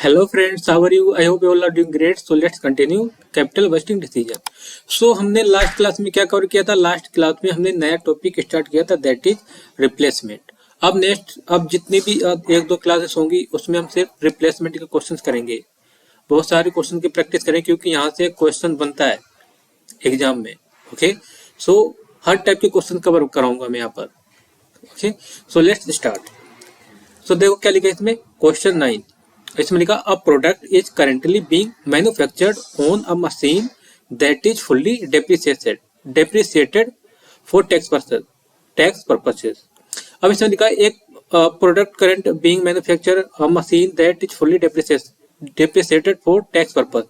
Hello friends, how are you? I hope you all are doing great. So let's continue capital budgeting decision. So हमने last class में क्या cover किया था? Last class में हमने नया टॉपिक स्टार्ट किया था, दैट इज रिप्लेसमेंट. अब जितनी भी एक दो क्लासेस होंगी उसमें हम सिर्फ रिप्लेसमेंट के क्वेश्चंस करेंगे. बहुत सारे क्वेश्चन की प्रैक्टिस करें क्योंकि यहाँ से क्वेश्चन बनता है एग्जाम में. ओके, सो हर टाइप के क्वेश्चन कवर कराऊंगा मैं यहाँ पर. Okay, so let's start. So देखो क्या लिखा है इसमें, क्वेश्चन 9. इसमें लिखा a product is currently being manufactured on a machine that is fully depreciated for tax purposes. अब इसमें लिखा एक product current being manufactured a machine that is fully depreciated for tax purpose.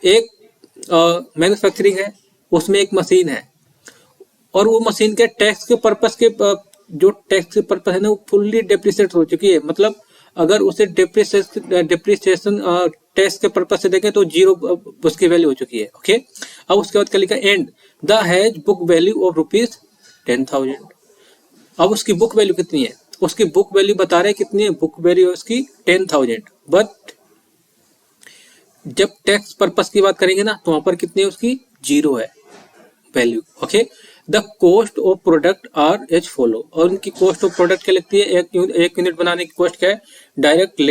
एक मैन्युफैक्चरिंग है, उसमें एक मशीन है और वो मशीन के टैक्स के पर्पस के जो टैक्स के पर्पस है ना वो फुल्ली डेप्रिसिएट हो चुकी है. मतलब अगर उसे डेप्रिसिएशन टैक्स के पर्पस से देखें तो जीरो उसकी वैल्यू हो चुकी है. ओके, अब उसके बाद क्या लिखा, and the has book value of ₹10,000. अब उसकी बुक वैल्यू कितनी है? उसकी बुक वैल्यू बता रहे कितनी है, बुक वैल्यू उसकी 10,000. बट जब टैक्स पर्पस की बात करेंगे ना तो वहां पर कितनी है, उसकी जीरो है value. Okay, the cost of product are as follow. और उनकी कॉस्ट ऑफ प्रोडक्ट क्या लगती है, एक यूनिट बनाने की कॉस्ट क्या है, डायरेक्ट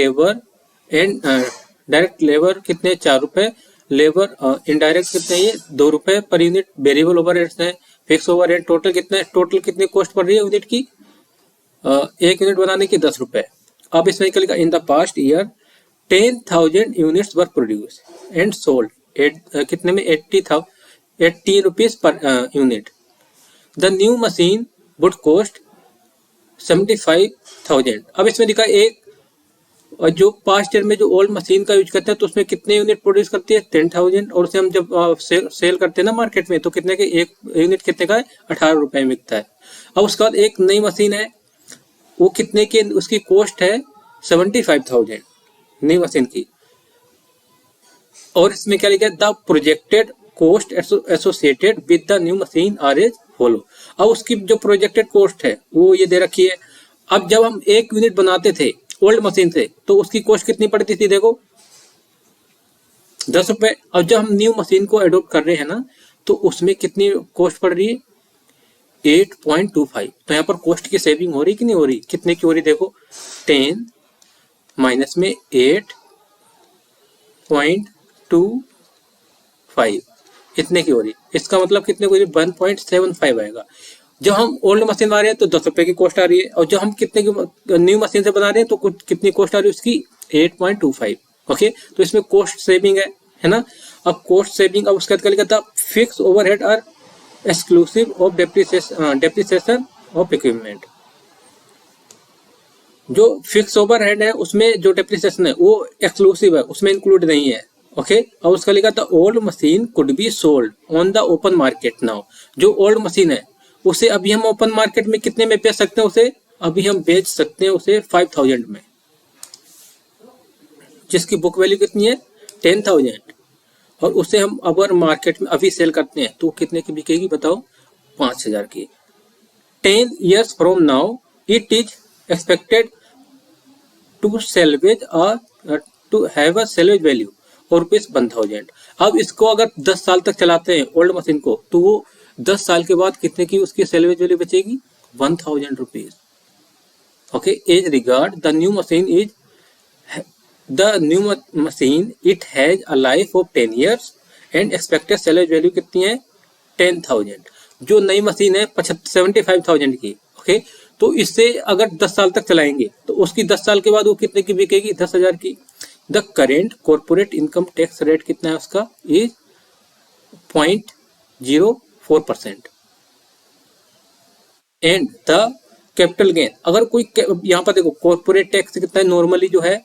लेबर कितने, ₹4. लेबर इनडायरेक्ट कितने, ये ₹2 पर यूनिट. वेरिएबल ओवरहेड्स है, फिक्स ओवरहेड टोटल कितना है, टोटल कितनी कॉस्ट पड़ रही है यूनिट की, एक यूनिट बनाने की ₹10. अब इसमें क्या लिखा, in the past year 10,000 units were produce and sold कितने में, ₹80 per unit. The new machine would cost 75,000. अब इसमें लिखा एक जो पास्ट ईयर में जो ओल्ड मशीन का यूज करते हैं तो उसमें कितने यूनिट प्रोड्यूस करती है, 10,000. और उसे हम जब सेल करते हैं ना मार्केट में तो कितने के, एक यूनिट कितने का है, ₹18 में बिकता है. अब उसके बाद एक नई मशीन है, वो कितने की, उसकी कॉस्ट है 75,000 नई मशीन की. और इसमें क्या लिखा है, the projected cost associated with the new machine are as follow. अब उसकी जो प्रोजेक्टेड कॉस्ट है वो ये दे रखी है. अब जब हम एक यूनिट बनाते थे ओल्ड मशीन से तो उसकी कॉस्ट कितनी पड़ती थी, देखो ₹10. और जब हम न्यू मशीन को एडॉप्ट कर रहे हैं ना तो उसमें कितनी कॉस्ट पड़ रही है, 8.25. तो यहाँ पर कॉस्ट की सेविंग हो रही कि नहीं हो रही, कितने की हो रही, देखो 10 माइनस में 8.25 इतने की हो रही. इसका मतलब कितने को, 1.75 आएगा. जब हम ओल्ड मशीन बना रहे हैं तो ₹10 की कॉस्ट आ रही है, और जब हम कितने की न्यू मशीन से बना रहे हैं तो कितनी कॉस्ट आ रही है उसकी, 8.25. ओके, तो इसमें कॉस्ट सेविंग है ना. अब कॉस्ट सेविंग, अब उसके बाद क्या लिखा था, fix overhead are exclusive of depreciation of equipment. जो फिक्स ओवरहेड है उसमें जो डेप्रिसिएशन है वो एक्सक्लूसिव है, उसमें इंक्लूड नहीं है. ओके, और उसका लिखा था old machine could be sold on the open market now. जो ओल्ड मशीन है उसे अभी हम ओपन मार्केट में कितने में बेच सकते हैं, उसे अभी हम बेच सकते हैं उसे 5,000 में, जिसकी बुक वैल्यू कितनी है, 10,000. और उसे हम अगर मार्केट में अभी सेल करते हैं तो कितने की बिकेगी, बताओ, 5,000 की. 10 years from now it is expected to have a salvage value और ₹1,000. अब इसको अगर 10 साल तक चलाते हैं ओल्ड मशीन को तो वो 10 साल के बाद कितने की उसकी सेल्वेज वैल्यू बचेगी, ₹1,000. Okay, as regard the new machine it has a life of 10 years and expected salvage value कितनी है, 10,000. जो नई मशीन है 75,000 की. ओके, तो इससे अगर 10 साल तक चलाएंगे तो उसकी 10 साल के बाद वो कितने की बिकेगी, 10,000 की. The current corporate income tax rate कितना है उसका, is 0.04%. And the capital gain, अगर कोई यहाँ पर देखो कॉर्पोरेट टैक्स कितना है, नॉर्मली जो है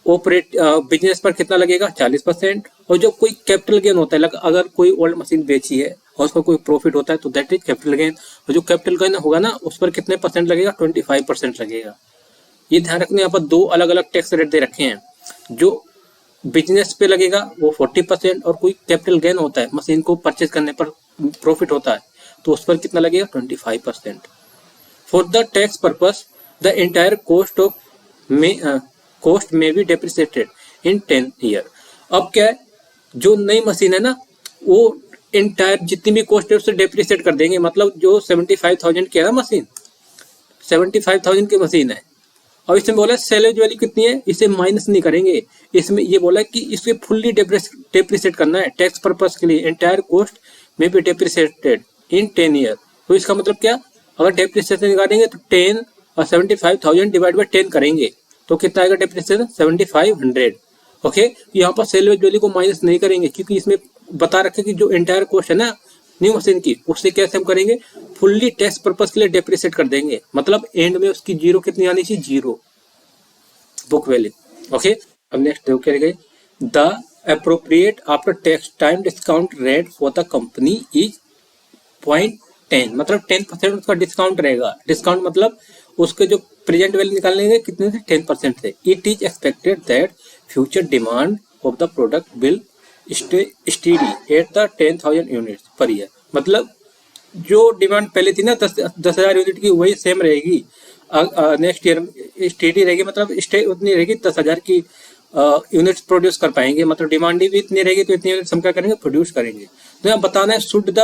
ऑपरेट बिजनेस पर कितना लगेगा, 40%. और जो कोई कैपिटल गेन होता है, अगर कोई ओल्ड मशीन बेची है और उसका कोई प्रॉफिट होता है तो दैट इज कैपिटल गेन. और जो कैपिटल गेन होगा ना उस पर कितने परसेंट लगेगा, 25% लगेगा. ये ध्यान रखना, यहाँ पर दो अलग अलग टैक्स रेट दे रखे हैं. जो बिजनेस पे लगेगा वो 40% और कोई कैपिटल गेन होता है, मशीन को परचेज करने पर प्रॉफिट होता है तो उस पर कितना लगेगा, 25%. For the tax purpose the entire cost में बी डेप्रिसिएटेड. इन 10 ईयर। अब क्या है, जो नई मशीन है ना वो एंटायर जितनी भी कॉस्ट है उससे डेप्रिसिएट कर देंगे। मतलब जो 75,000 की है ना मशीन, 75,000 की मशीन है, और इसमें बोला सेलेज वैल्यू कितनी है, इसे माइनस नहीं करेंगे। इसमें ये बोला कि इसे फुल्ली डेप्रिसिएट करना है टैक्स पर्पस के लिए। एंटायर कॉस्ट में बी डेप्रिसिएटेड इन 10 ईयर। तो इसका मतलब क्या, अगर डेप्रिसिएशन निकालेंगे तो 10 और 75,000 डिवाइड बाई 10 करेंगे तो कितना आएगा डेप्रिसिएशन, 7500। ओके, यहाँ पर सेलेज वैल्यू को माइनस नहीं करेंगे क्योंकि इसमें बता रखे कि जो एंटायर कॉस्ट है ना न्यू मशीन की, उससे कैसे हम करेंगे, फुल्ली टैक्स पर्पस के लिए डेप्रिसिएट कर देंगे। मतलब एंड में उसकी जीरो कितनी आनी चाहिए, जीरो बुक वैल्यू। ओके, अब नेक्स्ट देखो क्या गए, the appropriate after tax time discount rate for the company is 0.10, मतलब 10% उसका डिस्काउंट रहेगा। डिस्काउंट मतलब उसके जो प्रेजेंट वैल्यू निकालने के कितने से, 10% से। It is expected that future demand of the product will steady at the 10,000 units per year. मतलब जो डिमांड पहले थी ना 10,000 यूनिट की, वही सेम रहेगी नेक्स्ट ईयर, स्टेडी रहेगी। मतलब स्टे उतनी रहेगी, 10,000 की यूनिट्स प्रोड्यूस कर पाएंगे। मतलब डिमांड भी इतनी रहेगी तो इतनी यूनिट्स हम क्या करेंगे, प्रोड्यूस करेंगे। तो यहाँ बताना है should the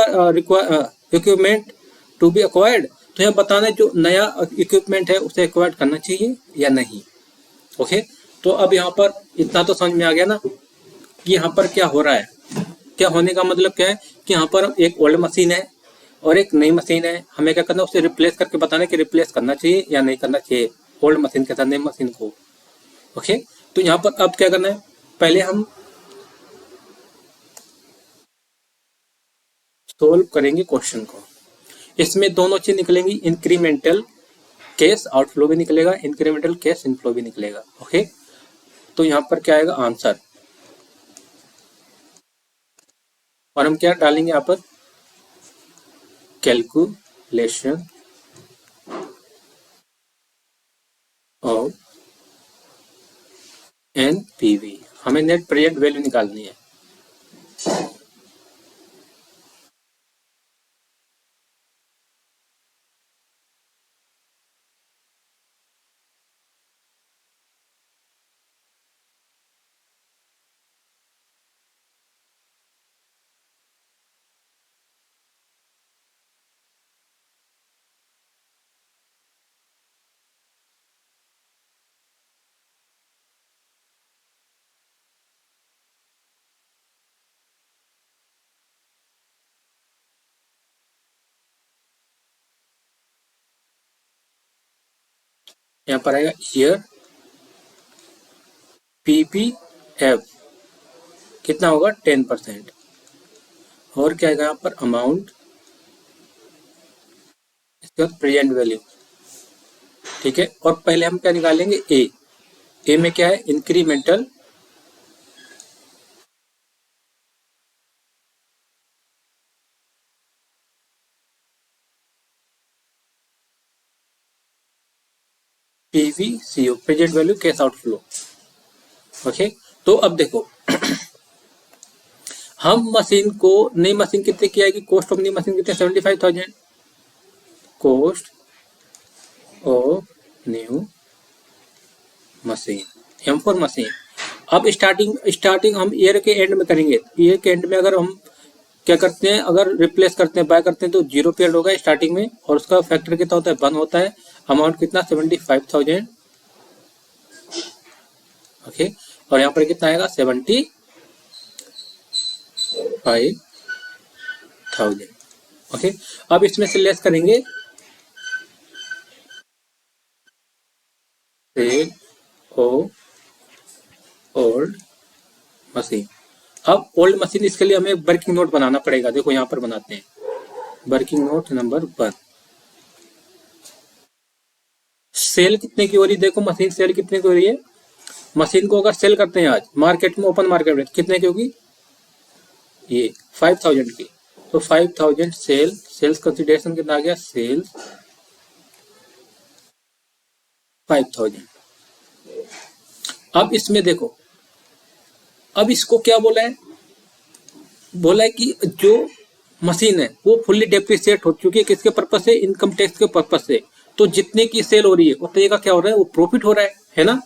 equipment to be acquired, तो यहाँ बताना है जो नया इक्विपमेंट है उसे एक्वायर्ड करना चाहिए या नहीं। ओके, तो अब यहाँ पर इतना तो समझ में आ गया ना कि यहाँ पर क्या हो रहा है। क्या होने का मतलब क्या है कि यहाँ पर एक ओल्ड मशीन है और एक नई मशीन है, हमें क्या करना है, उसे रिप्लेस करके बताना है कि रिप्लेस करना चाहिए या नहीं करना चाहिए ओल्ड मशीन के साथ नई मशीन को। ओके, तो यहाँ पर अब क्या करना है, पहले हम सोल्व करेंगे क्वेश्चन को। इसमें दोनों चीज निकलेंगी, इंक्रीमेंटल कैश आउटफ्लो भी निकलेगा, इंक्रीमेंटल कैश इनफ्लो भी निकलेगा। ओके, तो यहाँ पर क्या आएगा आंसर, और हम क्या डालेंगे यहाँ पर, कैलकुलेशन ऑफ एनपीवी, हमें नेट प्रेजेंट वैल्यू निकालनी है। यहाँ पर आएगा ईयर पीपीएफ कितना होगा 10%, और क्या आएगा यहाँ पर अमाउंट, इसके बाद प्रेजेंट वैल्यू। ठीक है, और पहले हम क्या निकालेंगे, ए में क्या है, incremental PVCO, present value cash outflow. Okay, तो अब देखो हम मशीन को, नई मशीन कितने की आएगी, कॉस्ट ऑफ नई मशीन कितने, 75,000, cost of new machine, M for machine. अब स्टार्टिंग हम ईयर के एंड में करेंगे। ईयर के एंड में अगर हम क्या करते हैं, अगर रिप्लेस करते हैं, बाय करते हैं, तो 0 पीरियड होगा स्टार्टिंग में, और उसका फैक्टर कितना होता है, 1 होता है। अमाउंट कितना, 75,000। ओके, और यहाँ पर कितना आएगा, 75,000। ओके, अब इसमें से लेस करेंगे सेल ऑफ ओल्ड मशीन। अब ओल्ड मशीन, इसके लिए हमें वर्किंग नोट बनाना पड़ेगा। देखो यहाँ पर बनाते हैं, वर्किंग नोट नंबर 1। सेल कितने की हो रही है, देखो मशीन सेल कितने की हो रही है। मशीन को अगर सेल करते हैं आज मार्केट में, ओपन मार्केट में, कितने की होगी, ये 5,000 की। तो 5,000 सेल्स कंसिडरेशन कितना आ गया, सेल्स 5,000। अब इसमें देखो, अब इसको क्या बोला है, बोला है कि जो मशीन है वो फुल्ली डेप्रिसिएट हो चुकी है, किसके पर्पज से, इनकम टैक्स के पर्पज से। तो जितने की सेल हो रही है उतने का क्या हो रहा है, वो प्रॉफिट हो रहा है ना।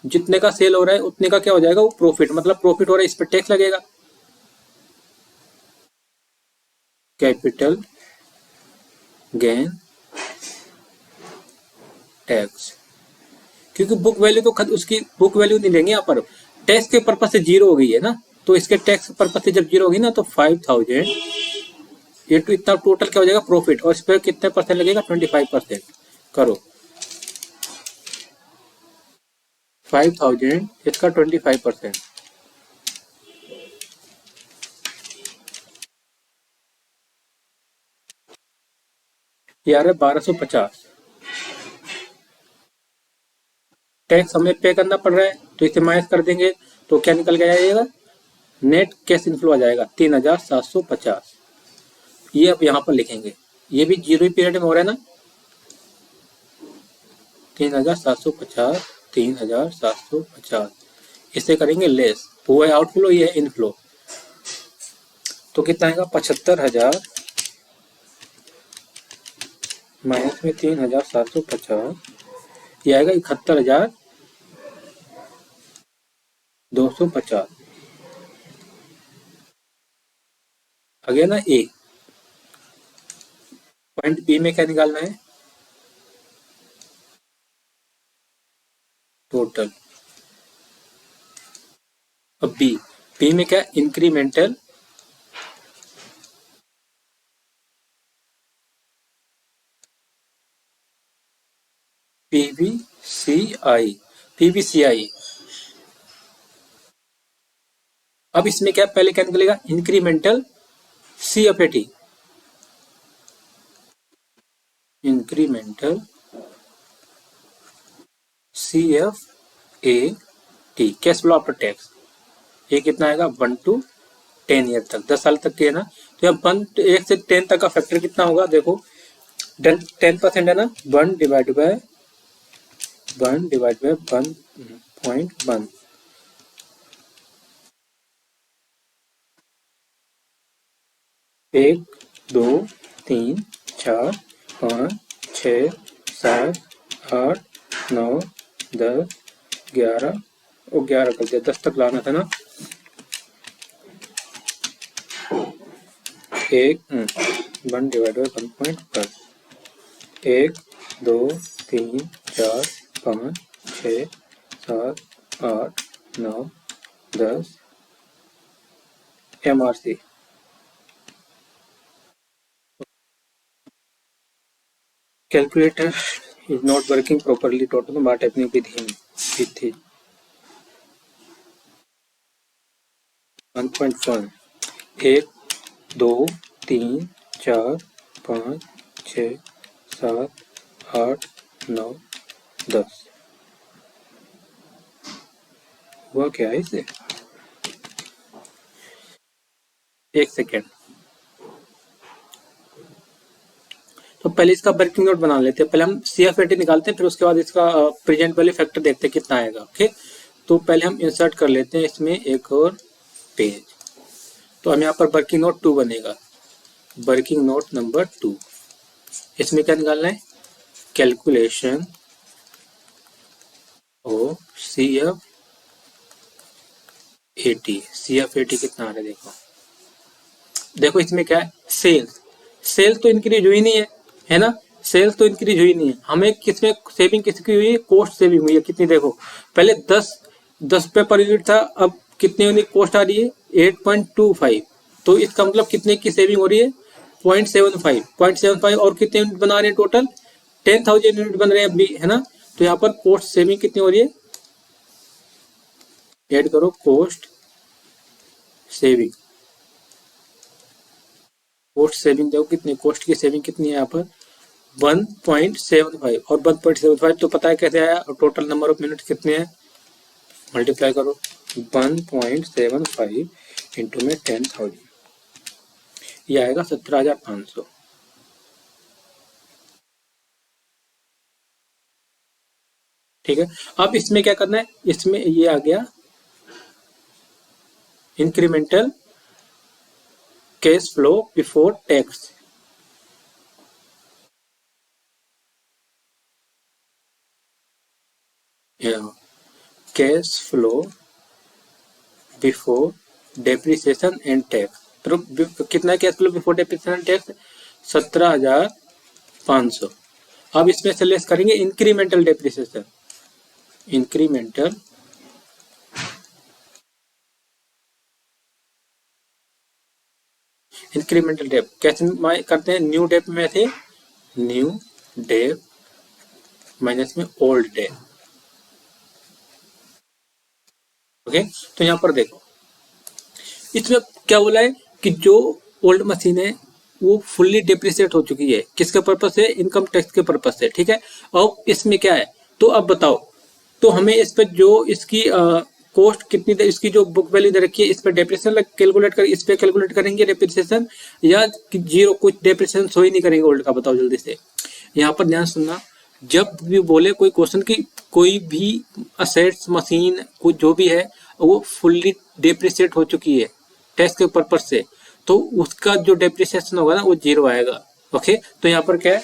जितने का सेल हो रहा है उतने का क्या हो जाएगा, वो प्रॉफिट, मतलब प्रॉफिट हो रहा है, इस पर टैक्स लगेगा। कैपिटल गेन टैक्स, क्योंकि बुक वैल्यू तो उसकी बुक वैल्यू नहीं लेंगे यहाँ पर, टैक्स के पर्पज से जीरो हो गई है ना, तो इसके टैक्स पर्पज से जब जीरो होगी ना तो 5000 ये तो इतना टोटल क्या हो जाएगा प्रॉफिट, और इस पर कितने परसेंट लगेगा 25%। करो 5000 इसका 25%, ये आ रहा है 1250। टैक्स हमें पे करना पड़ रहा है तो इसे माइनस कर देंगे तो क्या निकल के आएगा, नेट कैश इनफ्लो आ जाएगा 3750। ये अब यहाँ पर लिखेंगे, ये भी जीरो पीरियड में हो रहा है ना, 3750, 3750, इसे करेंगे लेस, वो है आउटफ्लो, ये है इनफ्लो, तो कितना आएगा 75,000 माइनस में 3750, ये आएगा 71,250। आ गया ना ए। पॉइंट बी में क्या निकालना है, टोटल। अब बी, बी में क्या इंक्रीमेंटल पीवीसीआई, पीवीसीआई। अब इसमें क्या पहले क्या निकलेगा, incremental CFAT, incremental CFAT, cash flow after tax. ये कितना आएगा 1 to 10 ईयर तक, 10 साल तक के है ना, तो यहाँ 1 से 10 तक का फैक्टर कितना होगा, देखो 10% है ना, 1/1/1.1, 1 2 3 4 5 6 7 8 9 10 11, और 11 कर दिया, 10 तक लाना था ना, एक 1/1.1, 1 2 3 4 5 6 7 8 9 10 MRC। Calculator is not working properly. Total what happening with him? With his 1.1, 1 2 3 4 5 6 7 8 9 10, हुआ क्या है इसे, एक सेकेंड। तो पहले इसका वर्किंग नोट बना लेते हैं, पहले हम सीएफएटी निकालते हैं, फिर उसके बाद इसका प्रेजेंट वैल्यू फैक्टर देखते हैं कितना आएगा। ओके, तो पहले हम इंसर्ट कर लेते हैं इसमें एक और पेज, तो हम यहाँ पर वर्किंग नोट 2 बनेगा, वर्किंग नोट नंबर 2। इसमें क्या निकालना है, कैलकुलेशन ओ सीएफएटी, सीएफएटी कितना आ रहा है देखो, देखो इसमें क्या है, सेल्स, सेल्स तो इंक्रीज हुई नहीं है ना, सेल्स तो इंक्रीज हुई नहीं है, हमें किसमें सेविंग किसकी हुई है, कॉस्ट सेविंग हुई है, कितनी देखो, पहले 10 रुपए पर यूनिट था, अब कितने यूनिट कॉस्ट आ रही है 8.25, तो इसका मतलब कितने की सेविंग हो रही है 0.75, और कितने यूनिट बना रहे हैं टोटल 10,000 यूनिट बन रहे हैं अभी, है ना, तो यहाँ पर कॉस्ट सेविंग कितनी हो रही है, ऐड करो कॉस्ट सेविंग, कॉस्ट सेविंग देखो कितनी, कॉस्ट की सेविंग कितनी है यहाँ पर 1.75, और 1.75 तो पता है कैसे आया, और टोटल नंबर ऑफ मिनट कितने हैं, मल्टीप्लाई करो 1.75 इंटू में 10,000, ये आएगा 17,500। ठीक है, अब इसमें क्या करना है, इसमें ये आ गया incremental cash flow before tax, cash flow before depreciation and tax. तो कितना cash flow before depreciation and tax? 17,500। अब इसमें से लेस करेंगे incremental depreciation, incremental incremental dep कैसे करते हैं? न्यू डेप में थे न्यू डेप माइनस में ओल्ड डेप। ओके, तो यहां पर देखो इसमें क्या बोला है कि जो ओल्ड मशीन है वो फुल्ली डिप्रिसिएट हो चुकी है। किसके पर्पज से? इनकम टैक्स के पर्पज से। ठीक है, और इसमें क्या है तो अब बताओ, तो हमें इस पर जो इसकी कॉस्ट कितनी इसकी जो बुक वैल्यू दे रखी है इस पर डेप्रिसिएशन कैलकुलेट कर, इस पे कैलकुलेट करेंगे डेप्रिसिएशन या जीरो, कुछ डेप्रिसिएशन शो ही नहीं करेंगे ओल्ड का? बताओ जल्दी से। यहाँ पर ध्यान सुनना, जब भी बोले कोई क्वेश्चन की कोई भी असेट्स मशीन कुछ जो भी है वो फुल्ली डेप्रिसिएट हो चुकी है टैक्स के पर्पज से, तो उसका जो डेप्रिसिएशन होगा ना वो जीरो आएगा। ओके, तो यहाँ पर क्या है,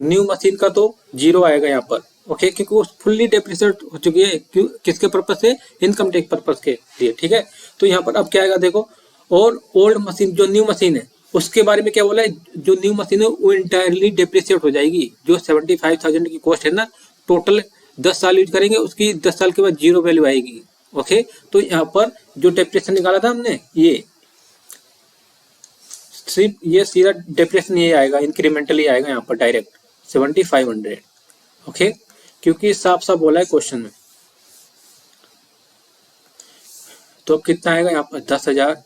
न्यू मशीन का तो जीरो आएगा यहाँ पर। ओके, क्योंकि वो फुल्ली डेप्रिसिएट हो चुकी है, क्यों? किसके पर्पज से? इनकम टैक्स पर्पज के लिए। ठीक है, तो यहाँ पर अब क्या आएगा देखो, और ओल्ड मशीन जो न्यू मशीन है उसके बारे में क्या बोला है, जो न्यू मशीन है वो इंटायरली डेप्रिसिएट हो जाएगी। जो 75,000 की कॉस्ट है ना, टोटल 10 साल यूज करेंगे, उसकी 10 साल के बाद जीरो वैल्यू आएगी। ओके, तो यहाँ पर जो डेप्रिसिएशन निकाला था हमने, ये सिर्फ ये सीधा डेप्रिसिएशन ये आएगा, इंक्रीमेंटली आएगा यहाँ पर डायरेक्ट 7500। ओके, क्योंकि साफ साफ बोला है क्वेश्चन में। तो अब कितना आएगा यहाँ पर? 10,000,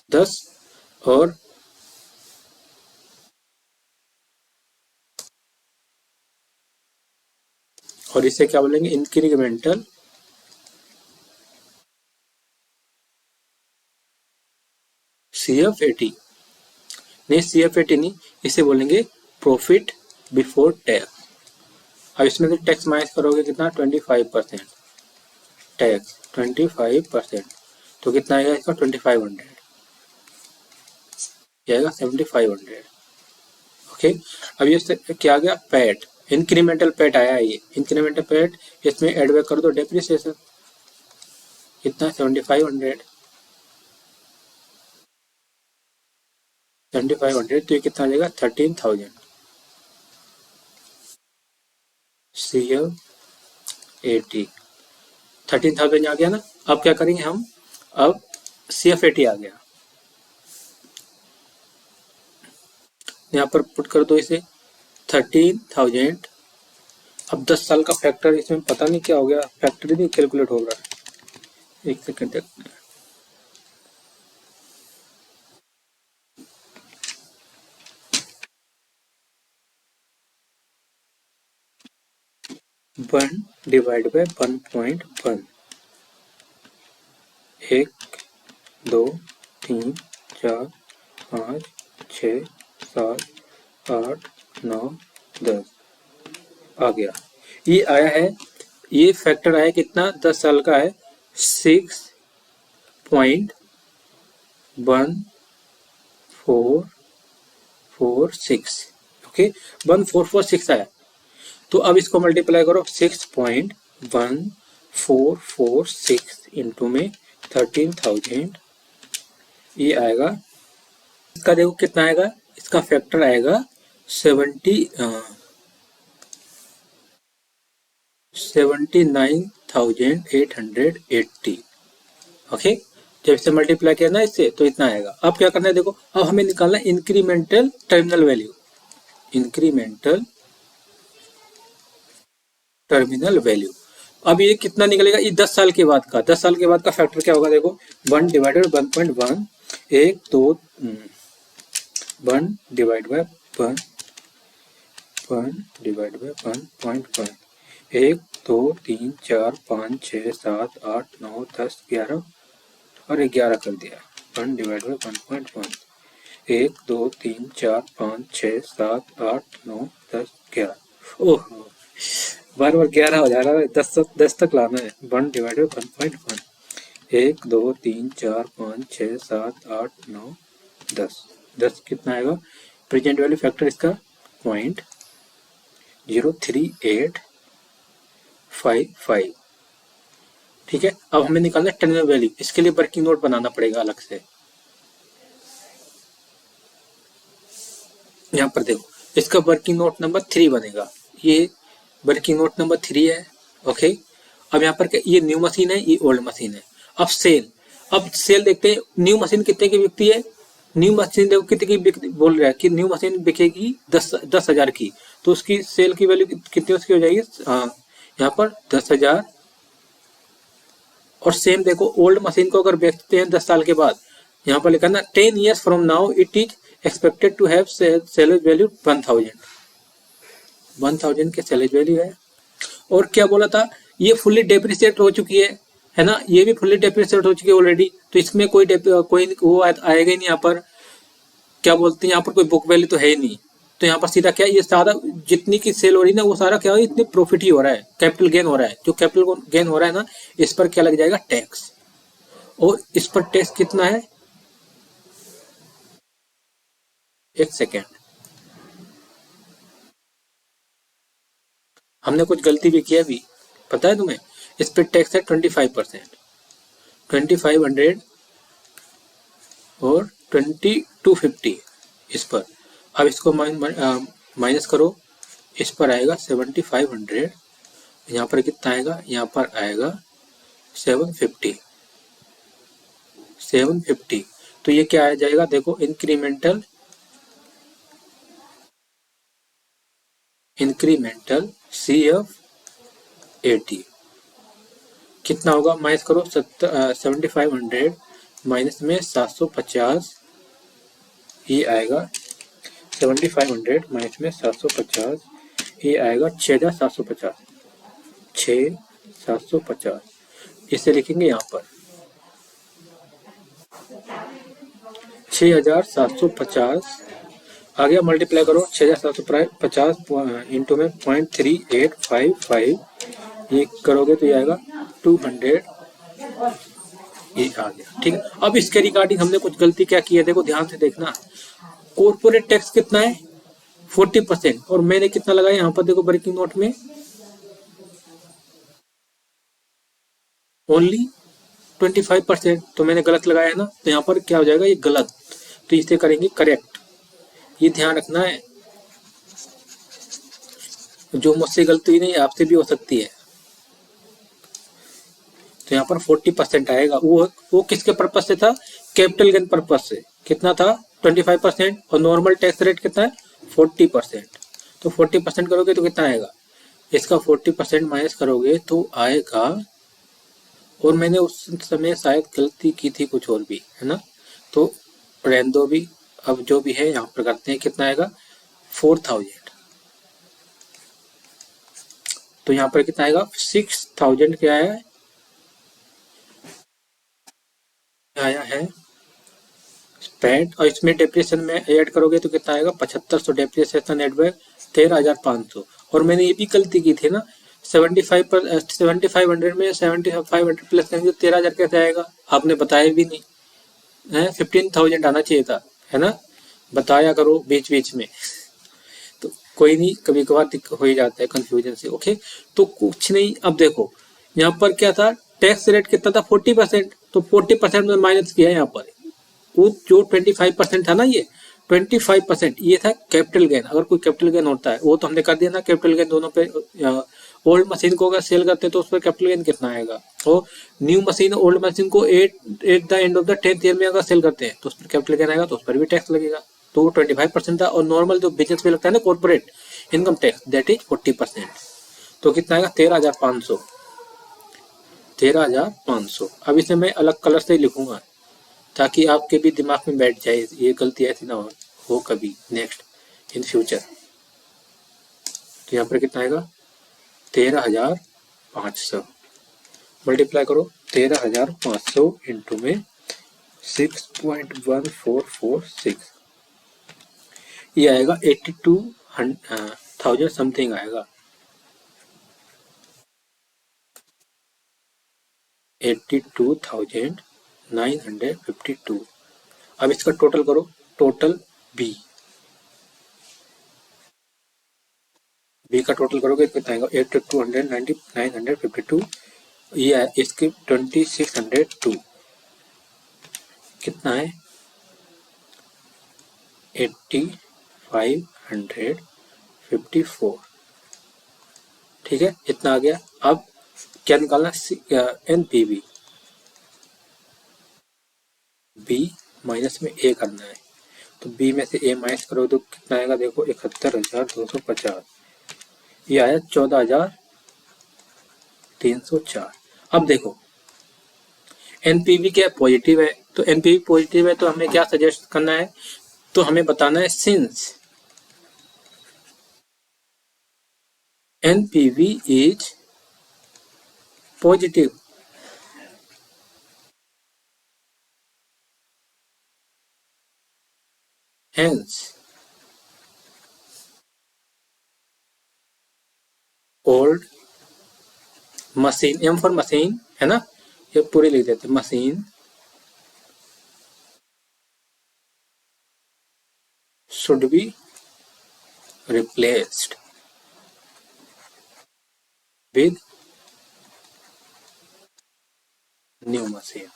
10 और इसे क्या बोलेंगे? इंक्रीमेंटल CF80 नहीं, CF80 नहीं, इसे बोलेंगे प्रॉफिट बिफोर टैक्स। अब इसमें से टैक्स माइनस करोगे कितना? 25% टैक्स, 25%, तो कितना आएगा इसका? 2500 आएगा, 7500। ओके, अब ये क्या आ गया? पैट, इंक्रीमेंटल पैट आया है। ये इंक्रीमेंटल पैट, इसमें एड बैक कर दो डेप्रिसिएशन, कितना? 7500, 7500, तो ये कितना आ जाएगा? 13,000। CF80 13,000 आ गया ना। अब क्या करेंगे हम? अब CF80 आ गया, यहाँ पर पुट कर दो इसे 13,000। अब 10 साल का फैक्टर, इसमें पता नहीं क्या हो गया, फैक्टर नहीं कैलकुलेट हो रहा है। एक सेकंड देखते हैं। वन डिवाइड बाय 1.1, 1 2 3 4 5 6 7 8 9 10 आ गया। ये आया है, ये फैक्टर आया कितना? 10 साल का है 6.1446। ओके, 1446 आया। तो अब इसको मल्टीप्लाई करो, 6.1446 इंटू में 13,000, ये आएगा। इसका देखो कितना आएगा, इसका फैक्टर आएगा 79,880। ओके, जब इसे मल्टीप्लाई किया ना इससे, तो इतना आएगा। अब क्या करना है देखो, अब हमें निकालना है incremental terminal value, incremental terminal value. अब ये कितना निकलेगा? ये 10 साल के बाद का, 10 साल के बाद का फैक्टर क्या होगा देखो, 1 divided 1.1, 1 2 1 divide by 1 divide by 1.1, 1 2 3 4 5 6 7 8 9 10 11 और 11 कर दिया। 1 डिवाइड बाय 1.1, 1 2 3 4 5 6 7 8 9 10 11। ओहो, बार बार 11 हो जा रहा है, 10 तक लाना है। 1 डिवाइड बाय 1.1, 1 2 3 4 5 6 7 8 9 10 10 कितना आएगा? प्रेजेंट वैल्यू फैक्टर इसका 0.03855। ठीक है, अब हमें निकालना है टर्मिनल वैल्यू। इसके लिए वर्किंग नोट बनाना पड़ेगा अलग से। यहाँ पर देखो, इसका वर्किंग नोट नंबर 3 बनेगा। ये वर्किंग नोट नंबर 3 है। ओके, अब यहाँ पर क्या, ये न्यू मशीन है, ये ओल्ड मशीन है। अब सेल, अब सेल देखते हैं न्यू मशीन कितने की बिकती है। न्यू मशीन देखो कितने की बोल रहा है कि न्यू मशीन बिकेगी 10,000 की, तो उसकी सेल की वैल्यू कितनी उसकी हो जाएगी, यहाँ पर 10,000। और सेम देखो ओल्ड मशीन को अगर बेचते हैं 10 साल के बाद, यहाँ पर लिखा ना 10 years from now it is expected to have sales value 1000 के सेलेज वैल्यू है। और क्या बोला था, ये फुल्ली डेप्रिसिएट हो चुकी है ना, ये भी फुल्ली डेप्रिसिएट हो चुकी है ऑलरेडी, तो इसमें कोई वो आएगा ही नहीं। यहाँ पर क्या बोलते हैं, यहाँ पर कोई बुक वैल्यू तो है ही नहीं, तो यहाँ पर सीधा क्या, ये सारा जितनी की सेल हो रही है ना, वो सारा क्या है, इतनी प्रॉफिट ही हो रहा है, कैपिटल गेन हो रहा है। जो कैपिटल गेन हो रहा है ना, इस पर क्या लग जाएगा, टैक्स। और इस पर टैक्स कितना है, एक सेकेंड, हमने कुछ गलती भी किया भी, पता है तुम्हें। इस पर टैक्स है 25%, 2500 और 2250 इस पर। अब इसको माइनस करो, इस पर आएगा 7500, यहाँ पर कितना आएगा, यहाँ पर आएगा 750। तो ये क्या आ जाएगा, देखो इंक्रीमेंटल CF80 कितना होगा, माइनस करो 7500 माइनस में 750, ये आएगा 7500 माइनस में 750, ये आएगा 6750, 6750। इसे लिखेंगे यहाँ पर 6750, आ गया, मल्टीप्लाई करो 6750 इंटू में 0.3855, ये करोगे तो ये आएगा 200, ये आ गया। ठीक है, अब इसके रिगार्डिंग हमने कुछ गलती क्या की है, देखो ध्यान से देखना। कॉर्पोरेट टैक्स कितना है, 40%, और मैंने कितना लगाया यहाँ पर, देखो वर्किंग नोट में ओनली 25%, तो मैंने गलत लगाया है ना, तो यहाँ पर क्या हो जाएगा, ये गलत, तो इसे करेंगे करेक्ट। ये ध्यान रखना है, जो मुझसे गलती नहीं आपसे भी हो सकती है। तो यहाँ पर 40% आएगा, वो किसके पर्पज से था, कैपिटल गेन पर्पज से। कितना था, 25%, और नॉर्मल टैक्स रेट कितना है, 40%। तो 40% करोगे तो कितना आएगा, इसका 40% माइनस करोगे तो आएगा, और मैंने उस समय शायद गलती की थी कुछ और भी, है ना, तो रहने दो भी। अब जो भी है यहाँ पर करते हैं, कितना आएगा, 4000। तो यहाँ पर कितना आएगा, 6000 क्या है, आया है स्पेंड, और इसमें डेप्रिसिएशन में ऐड करोगे तो कितना आएगा, 7500 डेप्रिसिएशन एड बैक 13500। और मैंने ये भी गलती की थी ना, 7500 में 7500 प्लस करेंगे तो 13000 कैसे आएगा, आपने बताया भी नहीं है, 15000 आना चाहिए था, है ना, बताया करो बीच बीच में। तो कोई नहीं, कभी कभार हो ही जाता है कंफ्यूजन से। ओके, तो कुछ नहीं, अब देखो यहाँ पर क्या था, टैक्स रेट कितना था, 40%, तो 40% में माइनस किया है यहाँ पर, वो जो 25% था ना, ये 25% ये था कैपिटल गेन। अगर कोई कैपिटल गेन होता है, वो तो हमने कर दिया ना, कैपिटल गेन दोनों पे। ओल्ड मशीन को अगर सेल करते हैं तो उस पर कैपिटल गेन कितना आएगा, और न्यू मशीन ओल्ड मशीन को at the end of the 10th year में अगर सेल करते हैं तो उस पर कैपिटल गेन आएगा, तो उस पर भी टैक्स लगेगा। तो 25% था, और नॉर्मल जो बिजनेस में लगता है ना corporate income tax, that is 40%। तो कितना आएगा, 13500, 13500। अब इसे मैं अलग कलर से लिखूंगा ताकि आपके भी दिमाग में बैठ जाए, ये गलती ऐसी ना हो कभी नेक्स्ट इन फ्यूचर। तो यहाँ पर कितना आएगा, 13500, मल्टीप्लाई करो 13500 इंटू में 6.1446, ये आएगा 82,000 समथिंग आएगा, 82,952। अब इसका टोटल करो, टोटल बी बी का टोटल करोगे कितना आएगा 8290 952 ये है इसकी 2602 कितना है 8554 ठीक है इतना आ गया। अब क्या निकालना एनपीवी बी माइनस में ए करना है तो बी में से ए माइनस करो तो कितना आएगा देखो 71,250 ये आया 14,304। अब देखो एनपीवी क्या पॉजिटिव है तो एनपीवी पॉजिटिव है तो हमें क्या सजेस्ट करना है तो हमें बताना है since NPV is positive hence old machine M for machine है ना ये पूरे लिख देते machine should be replaced with new machine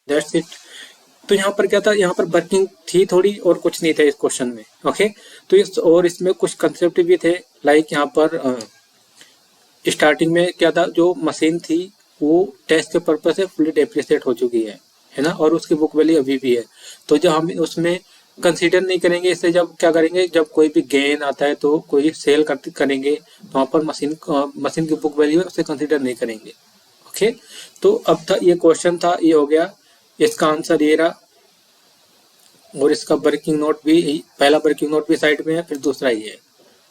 that's it. तो यहाँ पर क्या था यहाँ पर वर्किंग थी थोड़ी और कुछ नहीं था इस क्वेश्चन में ओके। तो इस और इसमें कुछ कंसेप्ट भी थे लाइक यहाँ पर स्टार्टिंग में क्या था जो मशीन थी वो टेस्ट के पर्पज से फुली डेप्रिसिएट हो चुकी है ना और उसकी बुक वैल्यू अभी भी है तो जब हम उसमें कंसीडर नहीं करेंगे इससे जब क्या करेंगे जब कोई भी गेन आता है तो कोई सेल करेंगे तो वहाँ पर मशीन की बुक वैल्यू है उसे कंसीडर नहीं करेंगे ओके। तो अब था ये क्वेश्चन था ये हो गया इसका आंसर ये रहा और इसका वर्किंग नोट भी पहला वर्किंग नोट भी साइड में है फिर दूसरा ये है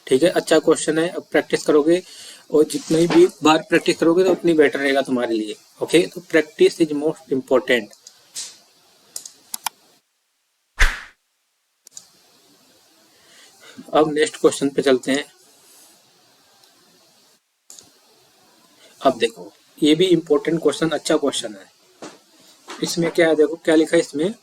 ठीक है। अच्छा क्वेश्चन है अब प्रैक्टिस करोगे और जितनी भी बार प्रैक्टिस करोगे तो उतनी बेटर रहेगा तुम्हारे लिए ओके। तो प्रैक्टिस इज मोस्ट इम्पोर्टेंट। अब नेक्स्ट क्वेश्चन पे चलते हैं। अब देखो ये भी इम्पोर्टेंट क्वेश्चन अच्छा क्वेश्चन है। इसमें क्या है देखो क्या लिखा है इसमें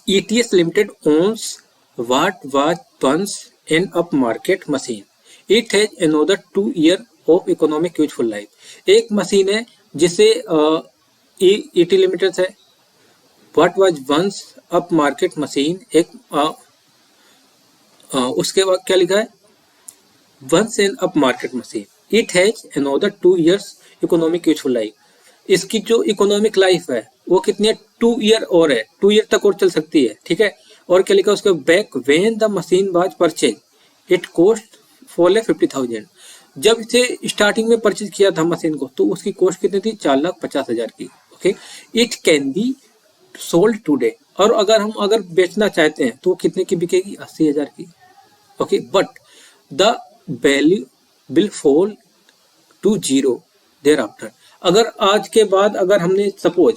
ETS Limited owns what was once an upmarket machine. It has another 2 year of economic useful life. एक मशीन है जिसे ET Limited है what was once upmarket machine एक उसके बाद क्या लिखा है once an upmarket machine. It has another 2 years economic useful life. इसकी जो इकोनॉमिक लाइफ है वो कितनी है 2 ईयर और है 2 ईयर तक और चल सकती है ठीक है। और क्या लिखा उसके back when the machine was purchase it cost 4,50,000। जब इसे स्टार्टिंग में परचेज किया था मशीन को तो उसकी कॉस्ट कितनी थी 4,50,000 की okay. It can be sold today और अगर बेचना चाहते हैं तो कितने की बिकेगी 80,000 की okay. But the value will fall to 0 thereafter. अगर आज के बाद अगर हमने सपोज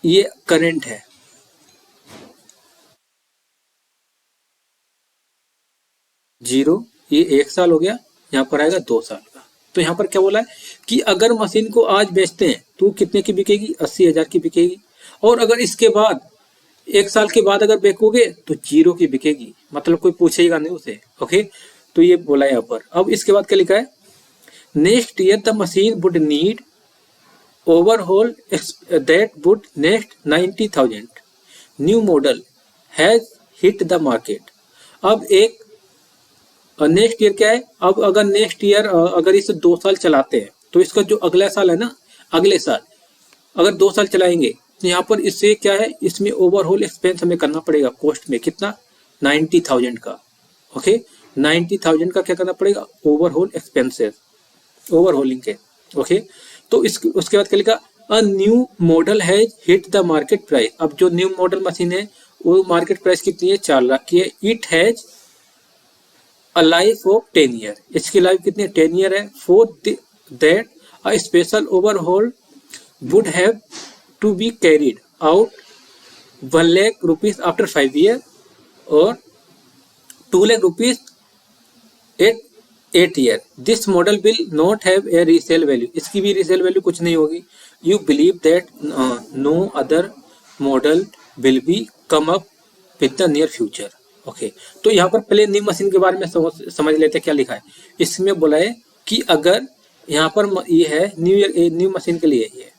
ये करंट है 0 ये 1 साल हो गया यहाँ पर आएगा 2 साल का। तो यहाँ पर क्या बोला है कि अगर मशीन को आज बेचते हैं तो कितने की बिकेगी 80,000 की बिकेगी और अगर इसके बाद 1 साल के बाद अगर बेचोगे तो 0 की बिकेगी मतलब कोई पूछेगा नहीं उसे ओके। तो ये बोला यहाँ पर। अब इसके बाद क्या लिखा है next year the machine would need overhaul that would next 90,000. New model has hit the market. अब एक नेक्स्ट ईयर क्या है अब अगर नेक्स्ट ईयर अगर इसे 2 साल चलाते हैं तो इसका जो अगला साल है ना अगले साल अगर 2 साल चलाएंगे तो यहाँ पर इससे क्या है इसमें ओवरहोल एक्सपेंस हमें करना पड़ेगा कॉस्ट में कितना 90,000 का ओके। 90,000 का क्या करना पड़ेगा ओवरहोल एक्सपेंसेस ओवरहोलिंग के ओके। तो उसके बाद क्या लिखा a new model has hit the market price. अब जो न्यू मॉडल मशीन है वो मार्केट प्राइस कितनी है 4 लाख की है। It has a life of 10 year. इसकी लाइफ कितनी है 10 ईयर है। For that a special overhaul would have to be carried out 1 lakh rupees after 5 year और 2 lakh rupees at 8 year. This model will not have a resale value. इसकी भी resale value कुछ नहीं होगी। You believe that no other model will be come up with the near future. Okay, तो यहाँ पर पहले न्यू मशीन के बारे में समझ लेते हैं क्या लिखा है। इसमें बोला है कि अगर यहाँ पर ये है न्यू मशीन के लिए ये,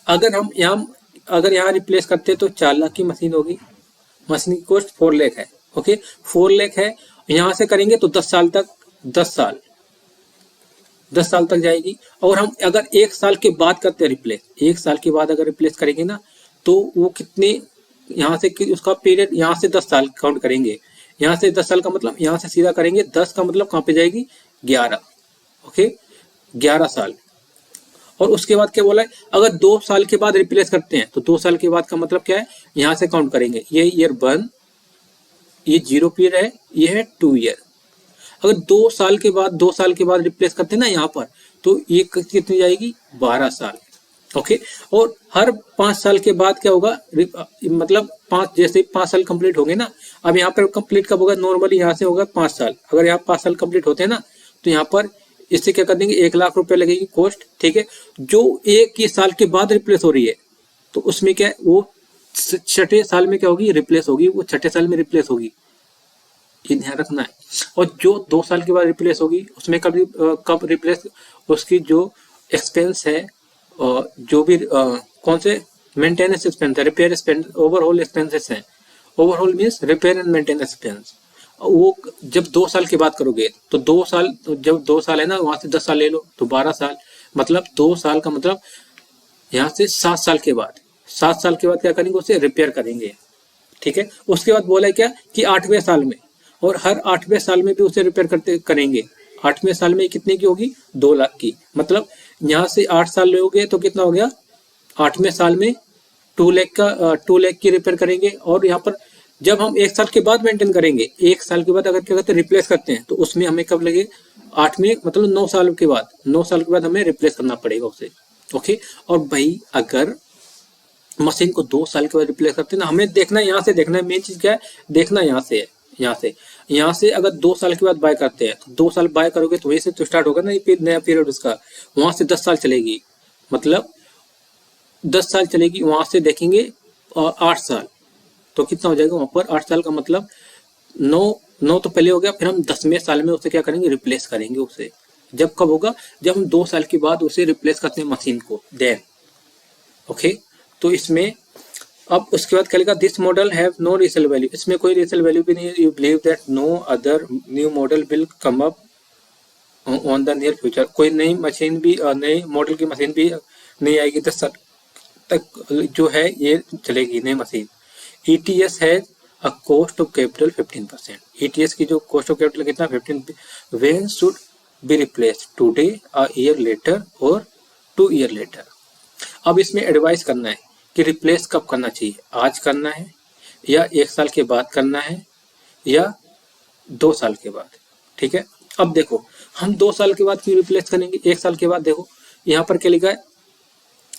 अगर यहाँ रिप्लेस करते तो 4 लाख की मशीन होगी, मशीन की कॉस्ट 4 लाख है। ओके, 4 लाख है, यहाँ से करेंगे तो 10 साल तक 10 साल तक जाएगी। और हम अगर 1 साल के बाद करते हैं रिप्लेस, 1 साल के बाद अगर रिप्लेस करेंगे ना, तो वो कितने यहाँ से उसका पीरियड यहाँ से 10 साल काउंट करेंगे। यहाँ से 10 साल का मतलब यहाँ से सीधा करेंगे 10 का मतलब कहाँ पे जाएगी 11। ओके, 11 साल। और उसके बाद क्या बोला है, अगर 2 साल के बाद रिप्लेस करते हैं तो 2 साल के बाद का मतलब क्या है, यहाँ से काउंट करेंगे, ये ईयर 1, ये 0 पीरियड है, ये है 2 ईयर। अगर 2 साल के बाद रिप्लेस करते हैं ना यहाँ पर, तो ये कितनी जाएगी 12 साल। ओके, और हर 5 साल के बाद क्या होगा, मतलब 5 जैसे 5 साल कंप्लीट हो गए ना, अब यहाँ पर कंप्लीट कब होगा, नॉर्मली यहाँ से होगा 5 साल। अगर यहाँ 5 साल कंप्लीट होते हैं ना, तो यहाँ पर इससे क्या कर देंगे 1 लाख रुपए लगेगी कॉस्ट। ठीक है, जो 1 ही साल के बाद रिप्लेस हो रही है, तो उसमें क्या है, वो 6ठे साल में क्या होगी, रिप्लेस होगी, वो 6ठे साल में रिप्लेस होगी, ये ध्यान रखना है। और जो 2 साल के बाद रिप्लेस होगी, उसमें कब रिप्लेस, उसकी जो एक्सपेंस है, जो भी कौन से मेंटेनेंस एक्सपेंस है, रिपेयर एक्सपेंस, ओवरऑल एक्सपेंसेस हैं, overall means repair and maintenance expense, वो जब 2 साल के बाद करोगे तो 2 साल, जब 2 साल है ना, वहां से 10 साल ले लो तो 12 साल, मतलब 2 साल का मतलब यहाँ से 7 साल के बाद, 7 साल के बाद क्या करेंगे, उसे रिपेयर करेंगे। ठीक है, उसके बाद बोला क्या कि 8वें साल में, और हर 8वें साल में भी उसे रिपेयर करेंगे। 8वें साल में कितने की होगी, 2 लाख की, मतलब यहाँ से 8 साल लोगे तो कितना हो गया, 8वें साल में 2 लाख की रिपेयर करेंगे। और यहाँ पर जब हम 1 साल के बाद मेंटेन करेंगे, 1 साल के बाद अगर क्या करते हैं रिप्लेस करते हैं, तो उसमें हमें कब लगे, 8वें मतलब 9 साल के बाद, 9 साल के बाद हमें रिप्लेस करना पड़ेगा उसे। ओके, और भाई अगर मशीन को 2 साल के बाद रिप्लेस करते हैं ना, हमें देखना है, यहाँ से देखना है, मेन चीज क्या है, देखना यहाँ से है, यहाँ से अगर 2 साल के बाद बाय करते हैं, तो 2 साल बाय करोगे तो वही से तो स्टार्ट होगा ना ये नया पीरियड उसका, वहां से 10 साल चलेगी, मतलब 10 साल चलेगी, वहां से देखेंगे 8 साल, तो कितना हो जाएगा वहां पर 8 साल का मतलब 9 तो पहले हो गया, फिर हम 10वें साल में उसे क्या करेंगे, रिप्लेस करेंगे उसे। जब कब होगा, जब हम 2 साल के बाद उसे रिप्लेस करते हैं मशीन को, देन ओके। तो इसमें अब उसके बाद क्या लिखा, this model have no resale value, इसमें कोई रीसेल वैल्यू भी नहीं है। You believe that no other new model will come up on the near future, कोई नई मशीन भी, नई मॉडल की मशीन भी नहीं आएगी 10 साल तक जो है ये चलेगी नई मशीन। ETS है a cost of capital 15%, ETS की जो कॉस्ट ऑफ कैपिटल कितना 15, when should be replace, today, a year later और 2 ईयर लेटर। अब इसमें एडवाइस करना है कि रिप्लेस कब करना चाहिए, आज करना है या 1 साल के बाद करना है या 2 साल के बाद। ठीक है, अब देखो हम 2 साल के बाद क्यों रिप्लेस करेंगे, 1 साल के बाद देखो यहाँ पर क्या लिखा है,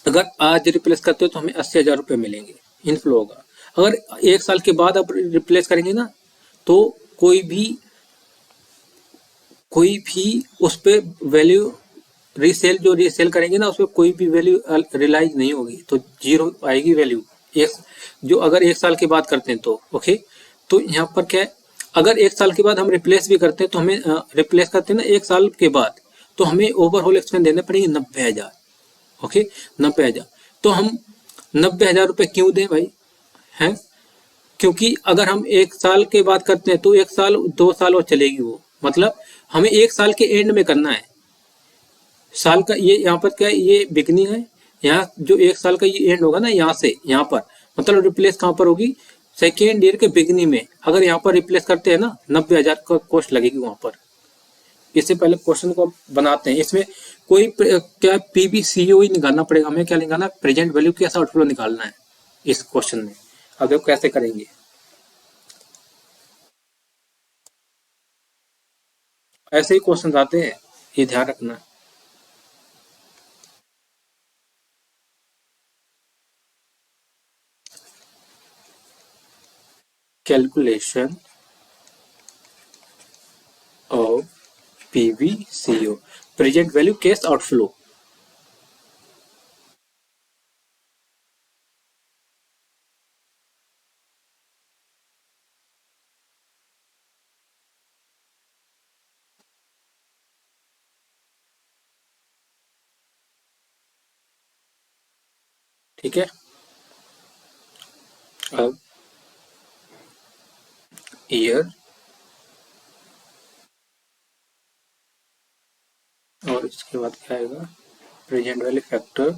अगर आज रिप्लेस करते हो तो हमें 80,000 रुपये मिलेंगे, इनफ्लो होगा। अगर 1 साल के बाद अब रिप्लेस करेंगे ना, तो कोई भी उस पर वैल्यू जो रीसेल करेंगे ना, उसमें कोई भी वैल्यू रियलाइज नहीं होगी, तो 0 आएगी वैल्यू, एक जो अगर 1 साल के बाद करते हैं तो। ओके, तो यहाँ पर क्या है, अगर 1 साल के बाद हम रिप्लेस भी करते हैं तो हमें रिप्लेस करते हैं ना 1 साल के बाद, तो हमें ओवरऑल एक्सपेंस देने पड़ेंगे 90,000। ओके, 90,000, तो हम 90,000 रुपये क्यों दें भाई, हैं, क्योंकि अगर हम 1 साल के बाद करते हैं तो 1 साल 2 साल और चलेगी वो, मतलब हमें 1 साल के एंड में करना है। साल का ये यहाँ पर क्या है, ये बिगनिंग है, यहाँ जो 1 साल का ये एंड होगा ना, यहाँ से यहाँ पर मतलब रिप्लेस कहाँ पर होगी, सेकेंड ईयर के बिगनिंग में। अगर यहाँ पर रिप्लेस करते हैं ना, 90,000 का कॉस्ट लगेगी वहां पर। इससे पहले क्वेश्चन को बनाते हैं, इसमें कोई क्या PBCO ही निकालना पड़ेगा, हमें क्या निकालना, प्रेजेंट वैल्यू कैसा आउटफ्लो निकालना है इस क्वेश्चन में। अब देखो कैसे करेंगे, ऐसे ही क्वेश्चन आते हैं, ये ध्यान रखना। Calculation of PBCO, present value cash outflow. ठीक है। अब ईयर और इसके बाद क्या आएगा, प्रेजेंट वैल्यू फैक्टर।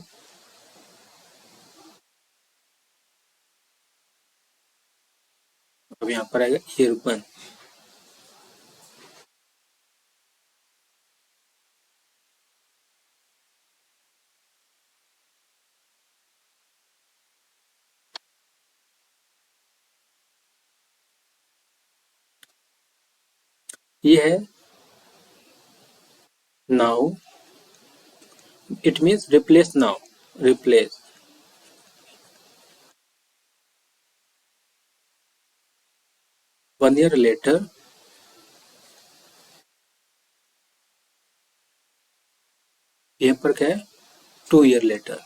अब यहाँ पर आएगा ईयर 1। ये है now, it means replace now, replace. 1 year later, यहाँ पर क्या है, 2 year later.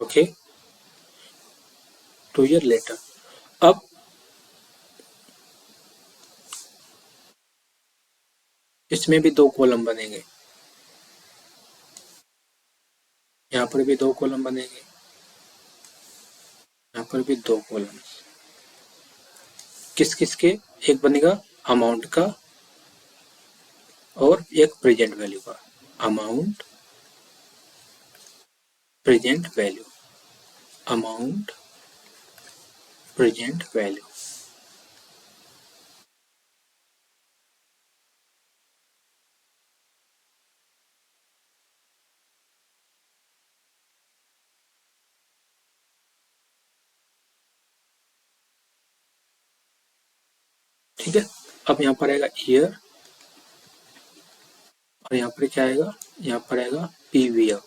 Okay, 2 year later. अब इसमें भी 2 कॉलम बनेंगे, यहाँ पर भी 2 कॉलम बनेंगे, यहाँ पर भी 2 कॉलम। किस किस के, एक बनेगा अमाउंट का और एक प्रेजेंट वैल्यू का। Amount, present value, amount, present value. ठीक है। अब यहाँ पर आएगा ईयर और यहाँ पर क्या आएगा, यहाँ पर आएगा पीवीआर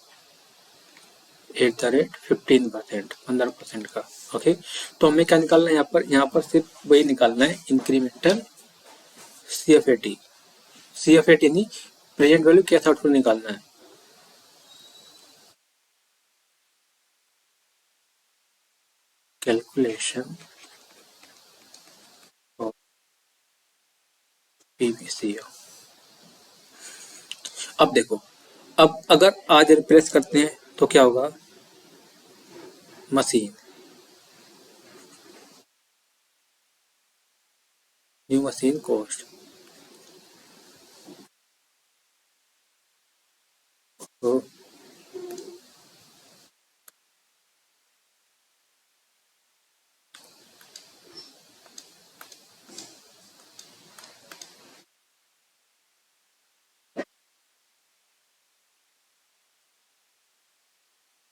@15%, 15% का। ओके, तो हमें क्या निकालना है यहाँ पर सिर्फ वही निकालना है, इंक्रीमेंटल सीएफएटी। सीएफएटी नहीं, प्रेजेंट वैल्यू कैश आउटफ्लो निकालना है। Calculation of PVCO. अब देखो, अब अगर आज रिप्लेस करते हैं तो क्या होगा, मशीन, न्यू मशीन कॉस्ट, तो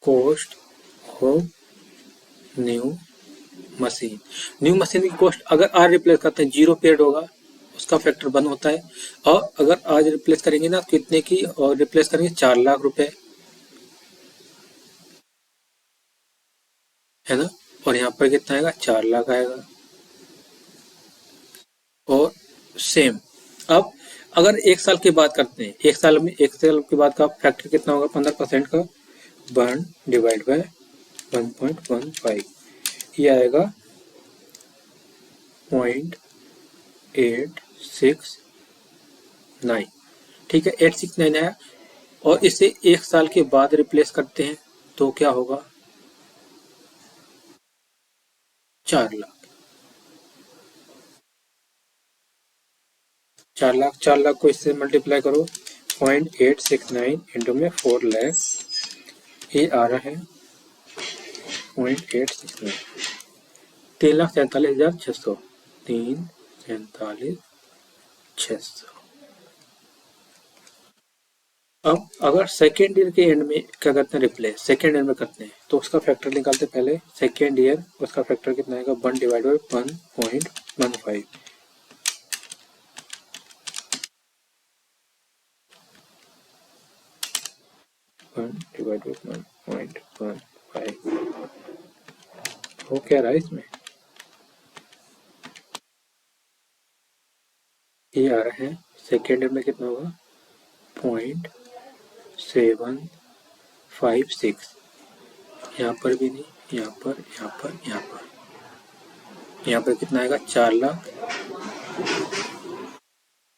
cost of new machine. New machine की कॉस्ट अगर आज रिप्लेस करते हैं 0 पीरियड होगा, उसका फैक्टर 1 होता है। और अगर आज रिप्लेस करेंगे ना, कितने की और रिप्लेस करेंगे, 4 लाख रुपए, है ना। और यहाँ पर कितना आएगा, 4 लाख आएगा। और सेम, अब अगर 1 साल की बात करते हैं, 1 साल के बाद का फैक्टर कितना होगा, 15% का 1 डिवाइड बाय 1.15, ये आएगा 0.869। ठीक है, 869 आया। और इसे 1 साल के बाद रिप्लेस करते हैं तो क्या होगा, 4 लाख। 4 लाख, 4 लाख को इससे मल्टीप्लाई करो, 0.869 इंटू में 4 लाख, ये आ रहा है 0.869, 3,47,600, 3,47,600। अब अगर सेकेंड ईयर के एंड में क्या करते हैं, रिप्लेस सेकेंड ईयर में करते हैं तो उसका फैक्टर निकालते हैं पहले। सेकेंड ईयर उसका फैक्टर कितना आएगा, 1 डिवाइड बाई 1.15, 1 डिवाइड बाई 1.15 हो क्या रहा है इसमें, ये आ रहा है सेकेंड ईयर में कितना होगा, 0.756। यहाँ पर भी नहीं, यहाँ पर, यहाँ पर, यहाँ पर, यहाँ पर कितना आएगा, 4 लाख।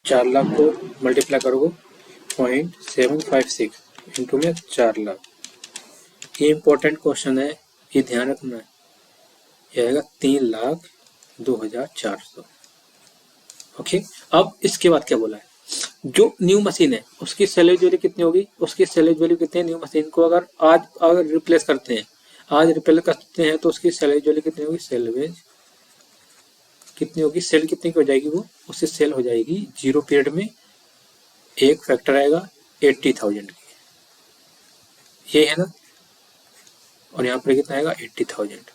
4 लाख को मल्टीप्लाई करोगे 0.756 इंटू में 4 लाख। ये इंपॉर्टेंट क्वेश्चन है, ये ध्यान रखना है। ये आएगा 3,02,400। ओके, अब इसके बाद क्या बोला है, जो न्यू मशीन है उसकी सैलरी वैल्यू कितनी होगी, उसकी सैलरी वैल्यू कितनी है, न्यू मशीन को अगर रिप्लेस करते हैं, आज रिप्लेस करते हैं तो उसकी सैलरी वैल्यू कितनी होगी, सेलवेज कितनी होगी, सेल कितनी की हो जाएगी, वो उससे सेल हो जाएगी 0 पीरियड में, एक फैक्टर आएगा 80,000 की, ये है ना, और यहाँ पर कितना आएगा 80,000।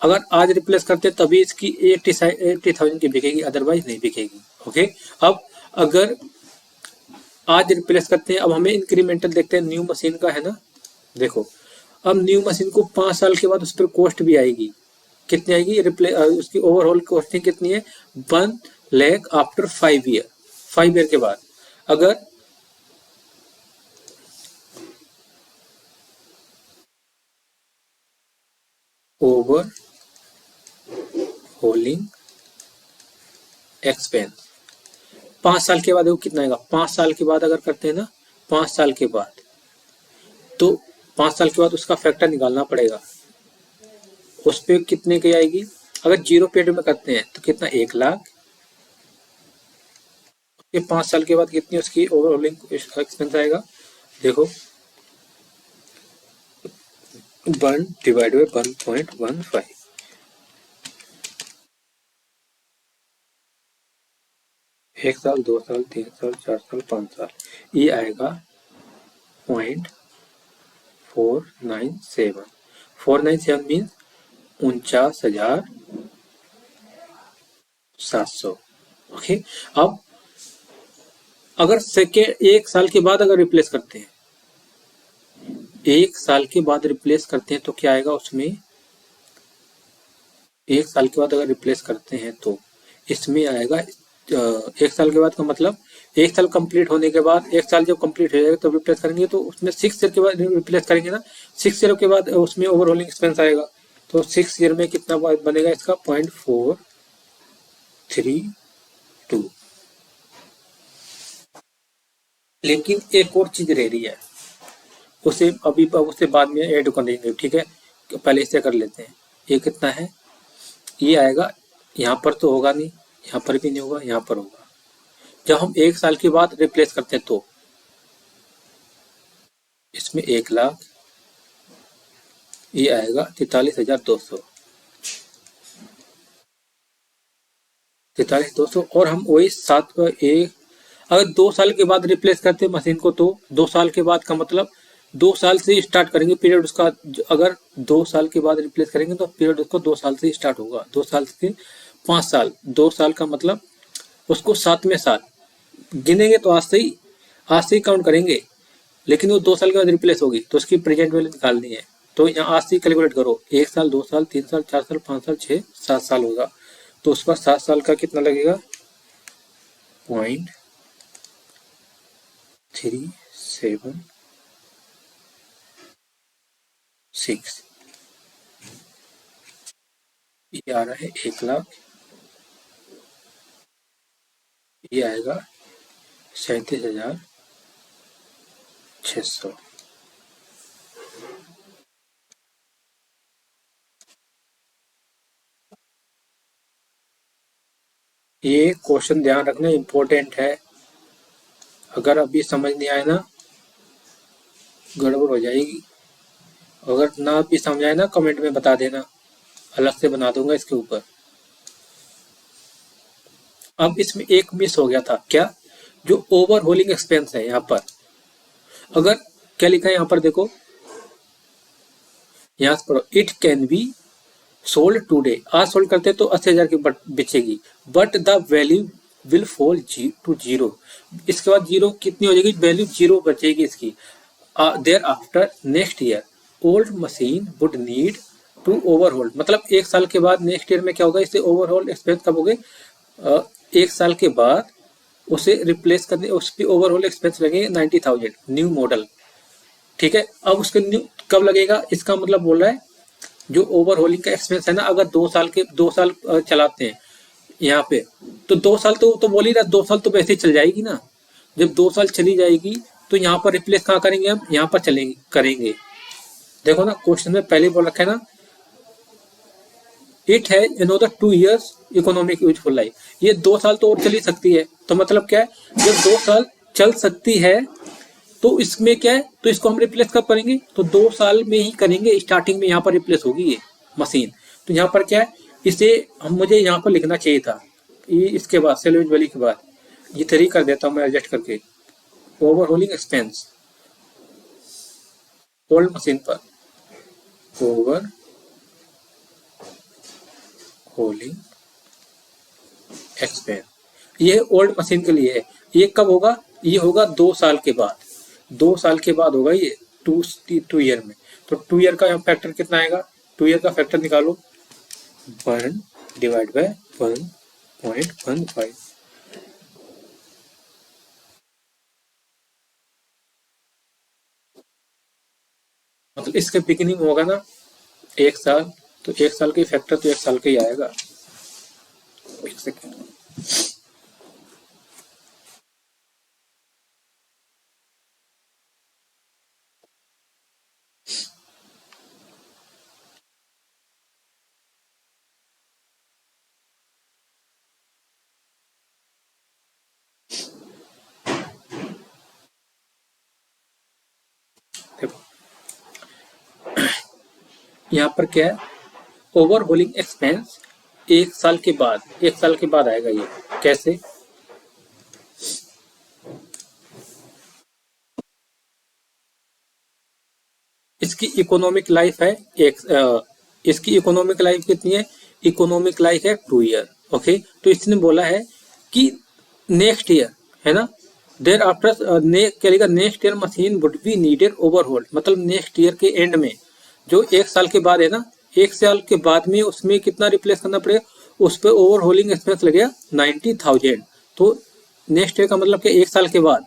अगर आज रिप्लेस करते हैं तभी इसकी 80,000 की बिकेगी, अदरवाइज नहीं बिकेगी। ओके, अब अगर आज रिप्लेस करते हैं, अब हमें इंक्रीमेंटल देखते हैं, न्यू मशीन का है ना, देखो अब न्यू मशीन को 5 साल के बाद उस पर कॉस्ट भी आएगी, कितनी आएगी, उसकी ओवरऑल कॉस्टिंग कितनी है, 1 लाख आफ्टर 5 ईयर, 5 ईयर के बाद अगर ओवर होलिंग एक्सपेंस 5 साल के बाद वो कितना आएगा, 5 साल के बाद अगर करते हैं ना, 5 साल के बाद, तो 5 साल के बाद उसका फैक्टर निकालना पड़ेगा, उस पे कितने की आएगी, अगर 0 पीरियड में करते हैं तो कितना 1 लाख, 5 साल के बाद कितनी उसकी ओवरऑलिंग एक्सपेंस आएगा, देखो 1 डिवाइड बाई 1.15, 1 साल, 2 साल, 3 साल, 4 साल, 5 साल, ये आएगा 0.497, 497 मीन्स 49,700। ओके, अब अगर सेकेंड 1 साल के बाद अगर रिप्लेस करते हैं, 1 साल के बाद रिप्लेस करते हैं तो क्या आएगा उसमें, 1 साल के बाद अगर रिप्लेस करते हैं तो इसमें आएगा 1 साल के बाद का मतलब 1 साल कंप्लीट होने के बाद, 1 साल जब कंप्लीट हो जाएगा तब रिप्लेस करेंगे, तो उसमें 6 ईयर के बाद रिप्लेस करेंगे ना, 6 ईयर के बाद उसमें ओवरऑलिंग एक्सपेंस आएगा, तो 6 ईयर में कितना बनेगा इसका 0.432। लेकिन एक और चीज रह रही है, उसे बाद में ऐड कर देंगे, ठीक है, पहले इसे कर लेते हैं। ये कितना है, ये आएगा, यहाँ पर तो होगा नहीं, यहाँ पर भी नहीं होगा, यहाँ पर होगा। जब हम 1 साल के बाद रिप्लेस करते हैं तो इसमें 1 लाख, ये आएगा 43,200, 43,200, और हम वही 7 अगर 2 साल के बाद रिप्लेस करते हैं मशीन को, तो 2 साल के बाद का मतलब 2 साल से स्टार्ट करेंगे पीरियड उसका, अगर 2 साल के बाद रिप्लेस करेंगे तो पीरियड उसको 2 साल से स्टार्ट होगा, 2 साल से 5 साल, 2 साल का मतलब उसको 7वें साल गिनेंगे, तो आज से ही काउंट करेंगे, लेकिन वो 2 साल के बाद रिप्लेस होगी तो उसकी प्रेजेंट वैल्यू निकालनी है, तो यहाँ आज से कैलकुलेट करो, 1 साल, 2 साल, 3 साल, 4 साल, 5 साल, 6, 7 साल होगा, तो उसका 7 साल का कितना लगेगा, 0.376, ये आ रहा है 1 लाख, ये आएगा 37,600। ये क्वेश्चन ध्यान रखना इम्पोर्टेंट है, अगर अभी समझ नहीं आए ना गड़बड़ हो जाएगी, अगर ना भी समझ आए ना कमेंट में बता देना, अलग से बना दूंगा इसके ऊपर। अब इसमें एक मिस हो गया था, क्या, जो ओवर होलिंग एक्सपेंस है, यहाँ पर अगर क्या लिखा है, यहाँ पर देखो, यहाँ पर it can be sold today, आज सोल्ड करते तो 80,000 की बेचेगी, but the value will fall to 0, इसके बाद 0 कितनी हो जाएगी, वैल्यू 0 बचेगी इसकी, there after next year old machine would need to overhauled, मतलब 1 साल के बाद नेक्स्ट ईयर में क्या होगा, इससे ओवरहोल्ड एक्सपेंस कब हो गए, 1 साल के बाद उसे रिप्लेस करने, उस पर ओवरऑल एक्सपेंस लगेंगे 90,000 न्यू मॉडल, ठीक है। अब उसके न्यू कब लगेगा, इसका मतलब बोल रहा है जो ओवरहोलिंग का एक्सपेंस है ना, अगर 2 साल चलाते हैं यहाँ पे, तो 2 साल तो बोल ही रहा, 2 साल तो वैसे ही चल जाएगी ना, जब 2 साल चली जाएगी तो यहाँ पर रिप्लेस कहाँ करेंगे, हम यहाँ पर चलेंगे करेंगे। देखो ना क्वेश्चन में पहले बोल रखा है ना, इट है another 2 years economic useful life, ये 2 साल तो और चली सकती है। तो मतलब क्या है, जब 2 साल चल सकती है तो इसमें क्या है, तो इसको हम रिप्लेस कब करेंगे, तो 2 साल में ही करेंगे, स्टार्टिंग में यहाँ पर रिप्लेस होगी ये मशीन। तो यहाँ पर क्या है, इसे हम मुझे यहाँ पर लिखना चाहिए था, ये इसके बाद सेल्वेज वैल्यू के बाद ये 3 कर देता हूँ मैं एडजस्ट करके। ओवरहोलिंग एक्सपेंस ओल्ड मशीन पर, ओवर होलिंग एक्सपेंस, ये ओल्ड मशीन के लिए है। ये कब होगा, ये होगा 2 साल के बाद, 2 साल के बाद होगा ये, 2 ईयर में। तो 2 ईयर का फैक्टर कितना आएगा, 2 ईयर का फैक्टर निकालो, 1 डिवाइड बाय 1.15, मतलब इसके बिगिनिंग होगा ना 1 साल, तो 1 साल के फैक्टर तो 1 साल का ही आएगा। 1 सेकेंड, देखो यहाँ पर क्या है, ओवरहोलिंग एक्सपेंस 1 साल के बाद, 1 साल के बाद आएगा ये। कैसे, इसकी इकोनॉमिक लाइफ है इसकी इकोनॉमिक लाइफ कितनी है, इकोनॉमिक लाइफ है 2 ईयर। ओके, तो इसने बोला है कि नेक्स्ट ईयर है ना, देर आफ्टर क्या लिखा, next year machine would be needed overhauled, मतलब नेक्स्ट ईयर के एंड में जो 1 साल के बाद है ना, 1 साल के बाद में उसमें कितना रिप्लेस करना पड़ेगा, उस पर ओवरहोलिंग एक्सपेंस लगेगा 90,000। तो नेक्स्ट ईयर का मतलब कि 1 साल के बाद,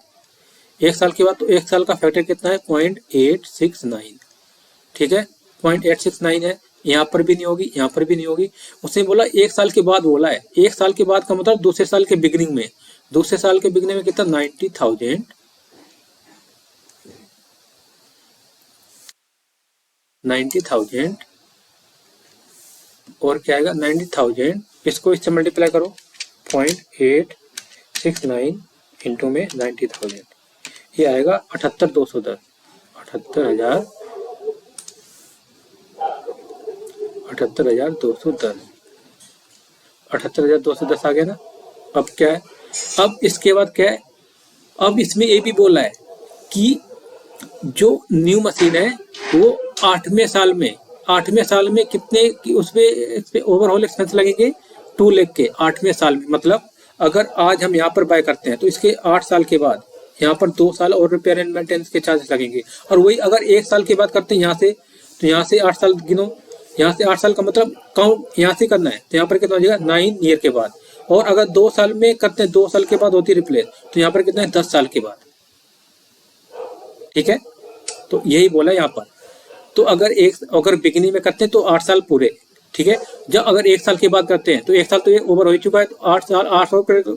1 साल के बाद, तो 1 साल का फैक्टर कितना है 0.869, ठीक है 0.869 है। यहाँ पर भी नहीं होगी, यहाँ पर भी नहीं होगी। उसने बोला 1 साल के बाद बोला है, 1 साल के बाद का मतलब दूसरे साल के बिगनिंग में, दूसरे साल के बिगनिंग में कितना 90,000, 90,000 और क्या आएगा 90,000, इसको इससे मल्टीप्लाई करो 0.869 इंटू में 90,000, ये आएगा 78,210, 78,000, 78,210, 78,210 आ गया ना। अब क्या है, अब इसके बाद क्या है, अब इसमें ये भी बोला है कि जो न्यू मशीन है वो 8वें साल में, 8वें साल में कितने की उस पे ओवरऑल एक्सपेंस लगेंगे 2 लाख के 8वें साल में। मतलब अगर आज हम यहाँ पर बाय करते हैं तो इसके 8 साल के बाद यहाँ पर 2 साल और रिपेयर एंड मेंटेनेंस के चार्जेस लगेंगे। और वही अगर 1 साल के बाद करते हैं यहाँ से, तो यहाँ से 8 साल गिनो, यहाँ से 8 साल का मतलब काउंट यहाँ से करना है, तो यहाँ पर कितना हो जाएगा 9 ईयर के बाद। और अगर 2 साल में करते हैं, 2 साल के बाद होती है रिप्लेस, तो यहाँ पर कितना है 10 साल के बाद, ठीक है। तो यही बोला यहाँ पर। तो अगर बिगिनिंग में करते हैं तो 8 साल पूरे, ठीक है। जब अगर 1 साल के बाद करते हैं तो 1 साल तो ये ओवर हो चुका है, तो 8 साल 8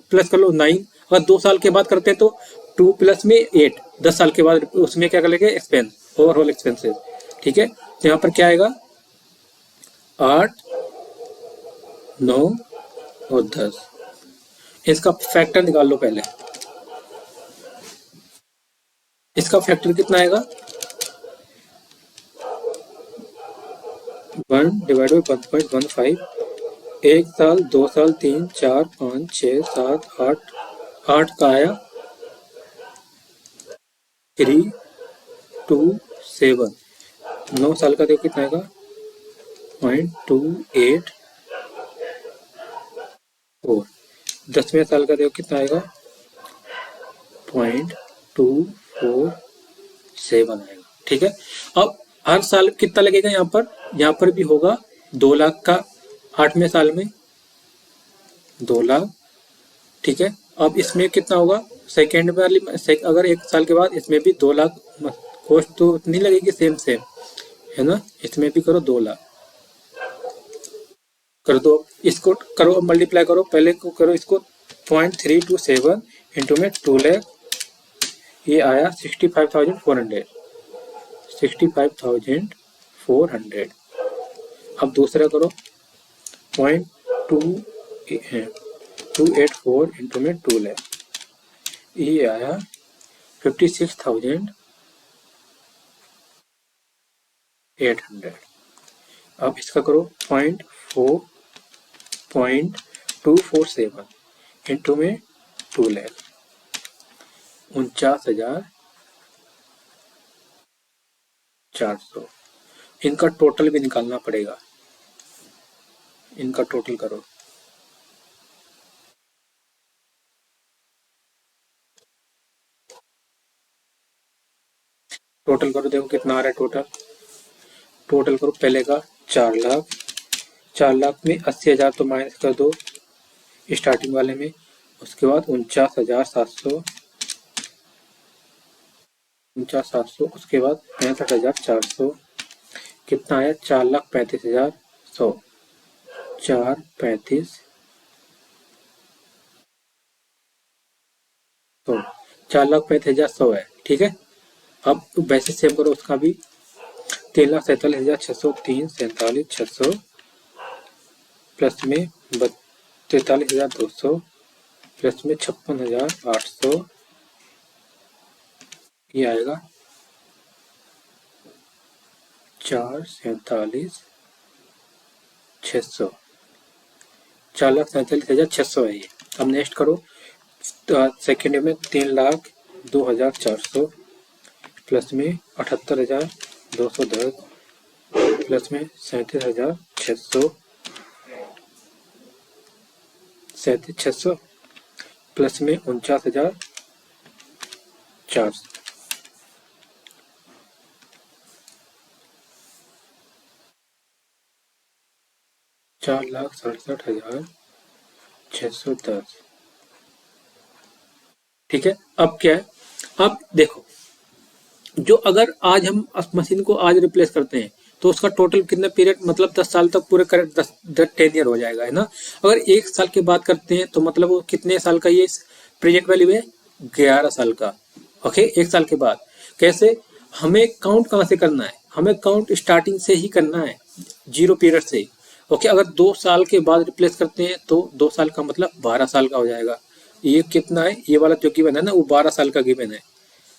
प्लस कर लो 9। अगर 2 साल के बाद करते हैं तो 2 प्लस में 8, 10 साल के बाद उसमें क्या कर लेंगे एक्सपेंस, ओवरऑल एक्सपेंसेस, ठीक है। तो यहाँ पर क्या आएगा 8, 9 और 10, इसका फैक्टर निकाल लो पहले। इसका फैक्टर कितना आएगा 1 डिवाइड बाई 1.15, 1 साल, 2 साल, 3, 4, 5, 6, 7, 8, 8 का आया 3, 2, 7, 9 साल का देखो कितना आएगा 0.28 4, 10वें साल का देखो कितना आएगा 0.247 आएगा, ठीक है। अब हर साल कितना लगेगा यहाँ पर भी होगा 2 लाख का 8वें साल में 2 लाख, ठीक है। अब इसमें कितना होगा सेकेंड वाली अगर 1 साल के बाद इसमें भी 2 लाख, कॉस्ट तो उतनी लगेगी सेम है ना, इसमें भी करो 2 लाख कर दो, इसको करो मल्टीप्लाई करो, पहले को करो इसको 0.327 इंटू में 2 लाख ये आया 65,400, 65,400। अब दूसरा करो 0.284 इंटू में 2 लाख, ये आया 56,800। अब इसका करो 0.247 इंटू में 2 लाख, 49,400। इनका टोटल भी निकालना पड़ेगा, इनका टोटल करो। टोटल करो, देखो कितना आ रहा है टोटल। टोटल करो, पहले का 4 लाख, 4 लाख में 80,000 तो माइनस कर दो स्टार्टिंग वाले में, उसके बाद 49,700, 49,700, उसके बाद 65,400, कितना आया 4,35,100, 4,35,100, 4,35,100 है, ठीक है। अब वैसे सेव करो उसका भी, 3,47,600, 3,47,600 प्लस में 43,200 प्लस में 56,800, ये आएगा 4,47,600, 4,47,600 है ये। अब नेक्स्ट करो, सेकेंड में 3,02,400 प्लस में 78,210 प्लस में 37,600, 37,600 प्लस में 49,400, 4,67,610, ठीक है। अब क्या है, अब देखो, जो अगर आज हम मशीन को आज रिप्लेस करते हैं तो उसका टोटल कितना पीरियड, मतलब 10 साल तक पूरे करेक्ट 10 ईयर हो जाएगा, है ना। अगर 1 साल की बात करते हैं तो मतलब वो कितने साल का, ये प्रेजेंट वैल्यू है 11 साल का। ओके, 1 साल के बाद कैसे हमें काउंट कहाँ से करना है, हमें काउंट स्टार्टिंग से ही करना है, 0 पीरियड से। ओके, अगर 2 साल के बाद रिप्लेस करते हैं तो 2 साल का मतलब 12 साल का हो जाएगा। ये कितना है, ये वाला जो गिवन है ना वो 12 साल का गिवन है,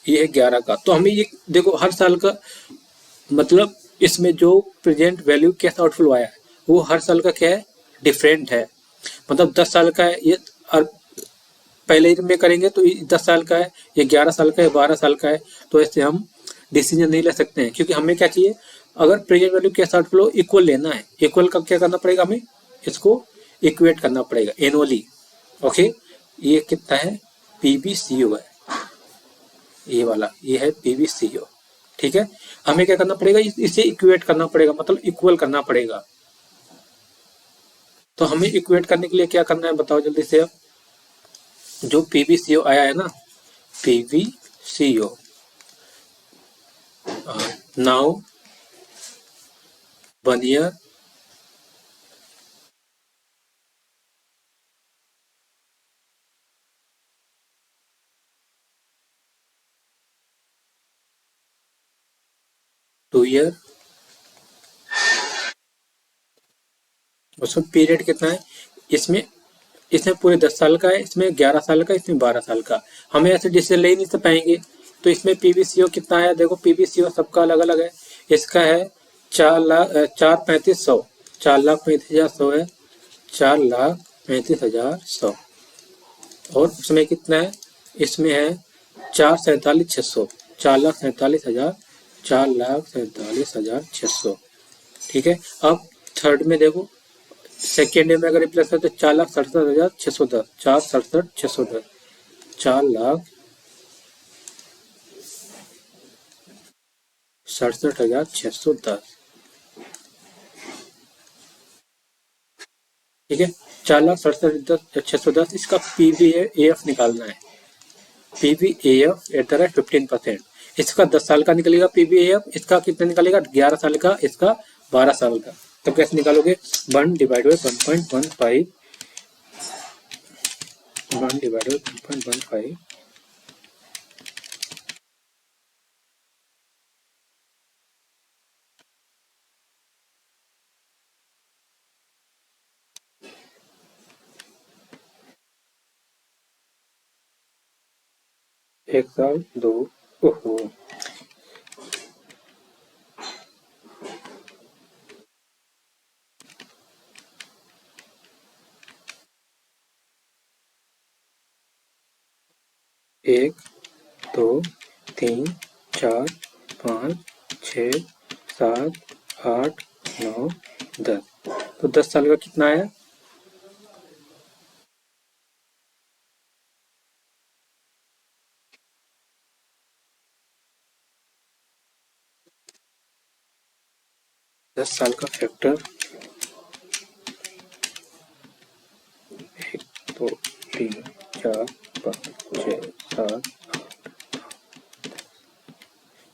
ये है 11 का। तो हमें ये देखो हर साल का मतलब इसमें जो प्रेजेंट वैल्यू कैसा आउटफुल आया है वो हर साल का क्या है, डिफरेंट है। मतलब 10 साल का है ये, और पहले में करेंगे तो 10 साल का है, ये 11 साल का है, 12 साल का है। तो ऐसे हम डिसीजन नहीं ले सकते हैं, क्योंकि हमें क्या चाहिए, अगर प्रेजेंट वैल्यू कैसा आउटफुल हो इक्वल लेना है। इक्वल का क्या करना पड़ेगा, हमें इसको इक्वेट करना पड़ेगा एनुअली। ओके, ये कितना है, पीबीसीओ है ये वाला, ये है पीबीसीओ, ठीक है। हमें क्या करना पड़ेगा, इसे इक्वेट करना पड़ेगा, मतलब इक्वल करना पड़ेगा। तो हमें इक्वेट करने के लिए क्या करना है बताओ जल्दी से। अब जो पीबीसीओ आया है ना, पीबीसीओ, नाउ 1 ईयर, टू ईयर, उसमें पीरियड कितना है, इसमें इसमें पूरे 10 साल का है, इसमें 11 साल का, इसमें 12 साल का। हमें ऐसे डिसीजन ले ही नहीं पाएंगे। तो इसमें पीबीसीओ कितना है, देखो पीबीसीओ सबका अलग अलग है। इसका है 4,35,100, 4,35,100 है, 4,35,100। और उसमें कितना है, इसमें है 4,47,600, 4,47,000, 4,47,600, ठीक है। अब थर्ड में देखो, सेकेंड में अगर रिप्लेस करते तो 4,67,610, 4,67,610, 4,67,610, ठीक है। 4,67,610, इसका पीवीएफ निकालना है, पीवीएफ एट द रेट 15%। इसका 10 साल का निकलेगा पीवीएफ, इसका कितना निकलेगा 11 साल का, इसका 12 साल का। तो कैसे निकालोगे, 1 डिवाइड बाई 1.15, 1 डिवाइड बाई 1.15 1 साल 2, ओहो 1 2 3 4 5 6 7 8 9 10। तो 10 साल का कितना आया? 10 साल का फैक्टर 1 2 3 4 5 6 7।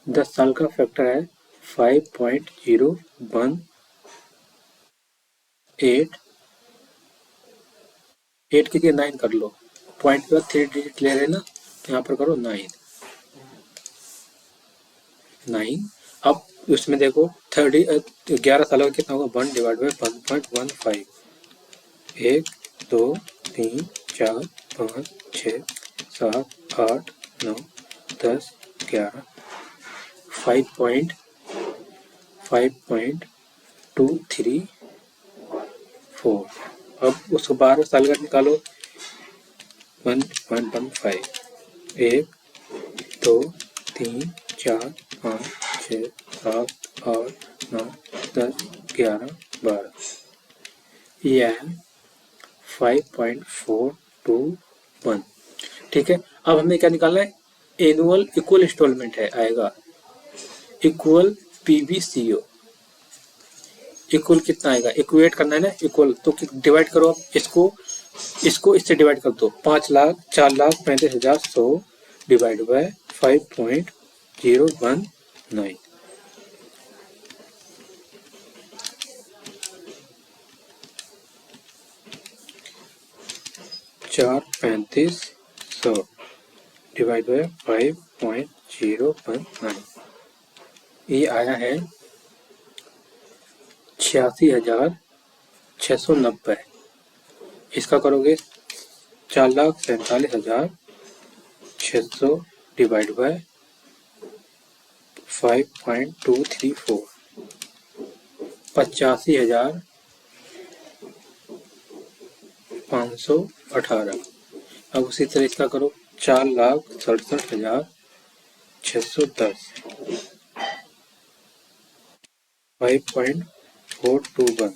10 साल का फैक्टर है 5.018। 8 की 9 कर लो, पॉइंट के बाद 3 डिजिट ले रहे ना, तो यहाँ पर करो 9। अब उसमें देखो 11 सालों का कितना होगा? 1 डिवाइड बाई 1.15। 1 2 3 4 5 6 7 8 9 10 11। 5.234। अब उसको 12 साल का निकालो। 1.15। 1 2 3 4 5 6 7 8 9 10 11 12। यह 5.421। ठीक है, अब हमें क्या निकालना है? एनुअल इक्वल इंस्टॉलमेंट है, आएगा इक्वल पीवीसीओ। इक्वल कितना आएगा? इक्वेट करना है ना, इक्वल तो डिवाइड करो इसको इससे डिवाइड कर दो। 5,04,35,100 डिवाइड बाय 5.019। 4,35,100 divide by 5.019। ये आया है 86,690। इसका करोगे 4,47,600 डिवाइड बाय 5.234। 85,518। अब उसी तरह इसका करो 4,67,610। 5.421।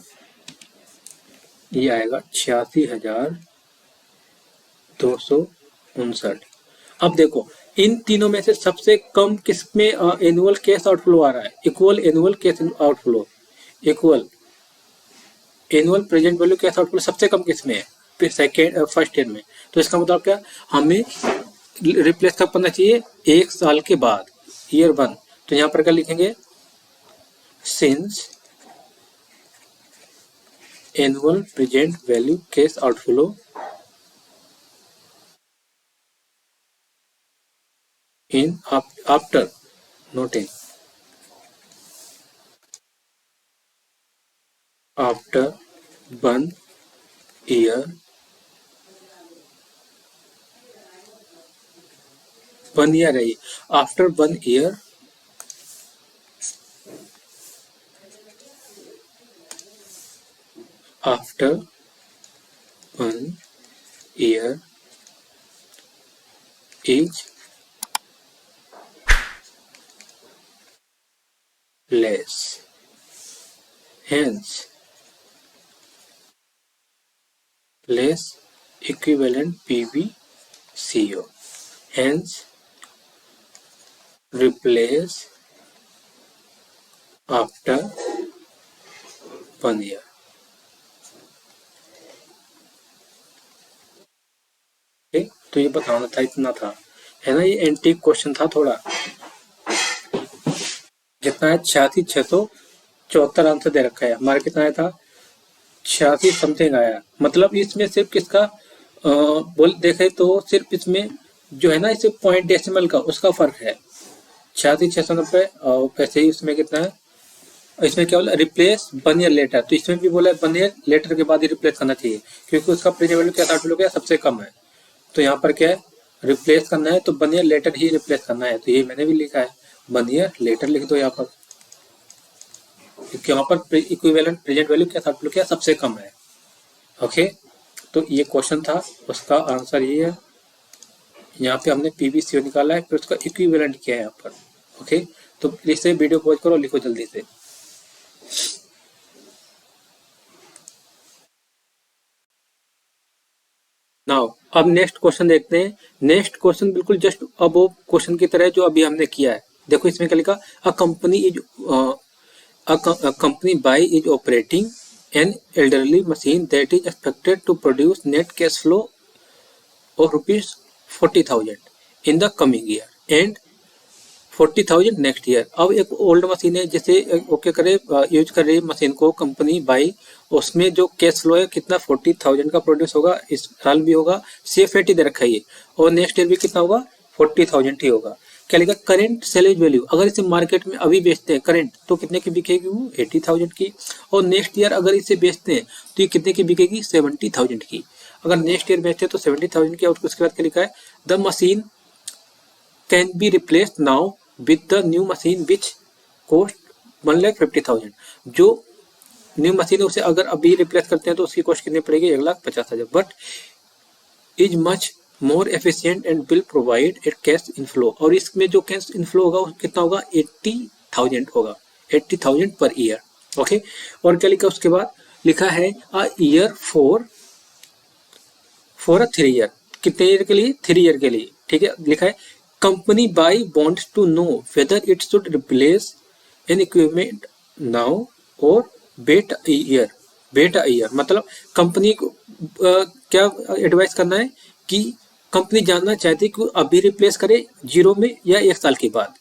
ये आएगा 86,259। अब देखो इन तीनों में से सबसे कम किस में एनुअल कैश आउटफ्लो आ रहा है? Equal annual cash outflow, equal annual present value cash outflow सबसे कम किस में है? सेकेंड फर्स्ट ईयर में। तो इसका मतलब क्या, हमें रिप्लेस कब करना चाहिए? 1 साल के बाद, ईयर 1। तो यहाँ पर क्या लिखेंगे? Since annual present value cash outflow in after not in after 1 year 1 year है। after 1 year after 1 year is less, hence less equivalent PVCO, hence replace after 1 year। ठीक, तो ये बताना था, इतना था, है ना। ये एंटी क्वेश्चन था थोड़ा। जितना है 86,674 आंसर दे रखा है, हमारा कितना आया था? 86 समथिंग आया। मतलब इसमें सिर्फ किसका बोल देखे तो सिर्फ इसमें जो है ना, इसे पॉइंट डेसिमल का उसका फर्क है। 86,690 और वैसे ही उसमें कितना है, इसमें क्या बोला? Replace 1 year later. तो इसमें भी बोला 1 ईयर लेटर के बाद ही रिप्लेस करना चाहिए, क्योंकि उसका प्रेजेंट वैल्यू क्या था? सबसे कम है। तो यहाँ पर क्या है? रिप्लेस करना है तो 1 ईयर लेटर ही रिप्लेस करना है, तो ये मैंने भी लिखा है 1 ईयर लेटर लिख दो यहाँ पर, क्योंकि यहाँ पर इक्विवेलेंट प्रेजेंट वैल्यू क्या था क्या सबसे कम है। ओके, तो ये क्वेश्चन था, उसका आंसर ये है। यहाँ पे हमने पीवीसीओ निकाला है, फिर उसका इक्विवेलेंट क्या है यहाँ पर। ओके, तो इससे वीडियो पॉज करो, लिखो जल्दी से। नाउ अब नेक्स्ट क्वेश्चन देखते हैं। नेक्स्ट क्वेश्चन बिल्कुल जस्ट अब वो क्वेश्चन की तरह जो अभी हमने किया है। देखो इसमें क्या लिखा, a company is a company buy is operating an elderly machine that is expected to produce net cash flow of rupees 40,000 in the coming year and 40,000 next year. अब एक ओल्ड मशीन है, जैसे ओके करे use कर रही machine को accompany by, उसमें जो कैश फ्लो है कितना 40,000 का प्रोड्यूस होगा, इस साल भी होगा, CFAT दे रखा है ये, और नेक्स्ट ईयर भी कितना होगा 40,000 ही होगा। क्या लिखा, करेंट सेलेज वैल्यू, अगर इसे मार्केट में अभी बेचते हैं करंट तो कितने की बिकेगी वो 80,000 की, और नेक्स्ट ईयर अगर इसे बेचते हैं तो ये कितने की बिकेगी 70,000 की। अगर नेक्स्ट ईयर बेचते हैं तो 70,000 की, और उसके बाद क्या लिखा है, the machine can be replaced now with the new machine which cost 1,50,000। जो न्यू मशीन है उसे अगर अभी रिप्लेस करते हैं तो उसकी कॉस्ट कितनी पड़ेगी 1,50,000, but is much more efficient and will provide a cash inflow, और इसमें जो कैश इनफ्लो होगा वो कितना होगा 80,000 होगा, 80,000 पर ईयर। ओके, और क्या लिखा उसके बाद, लिखा है a year for a 3 year, कितने ईयर के लिए 3 ईयर के लिए। ठीक है, लिखा है company by wants to know whether it should replace an equipment now और वेट अ ईयर, मतलब कंपनी को क्या एडवाइस करना है कि कंपनी जानना चाहती है कि अभी रिप्लेस करे जीरो में या 1 साल के बाद,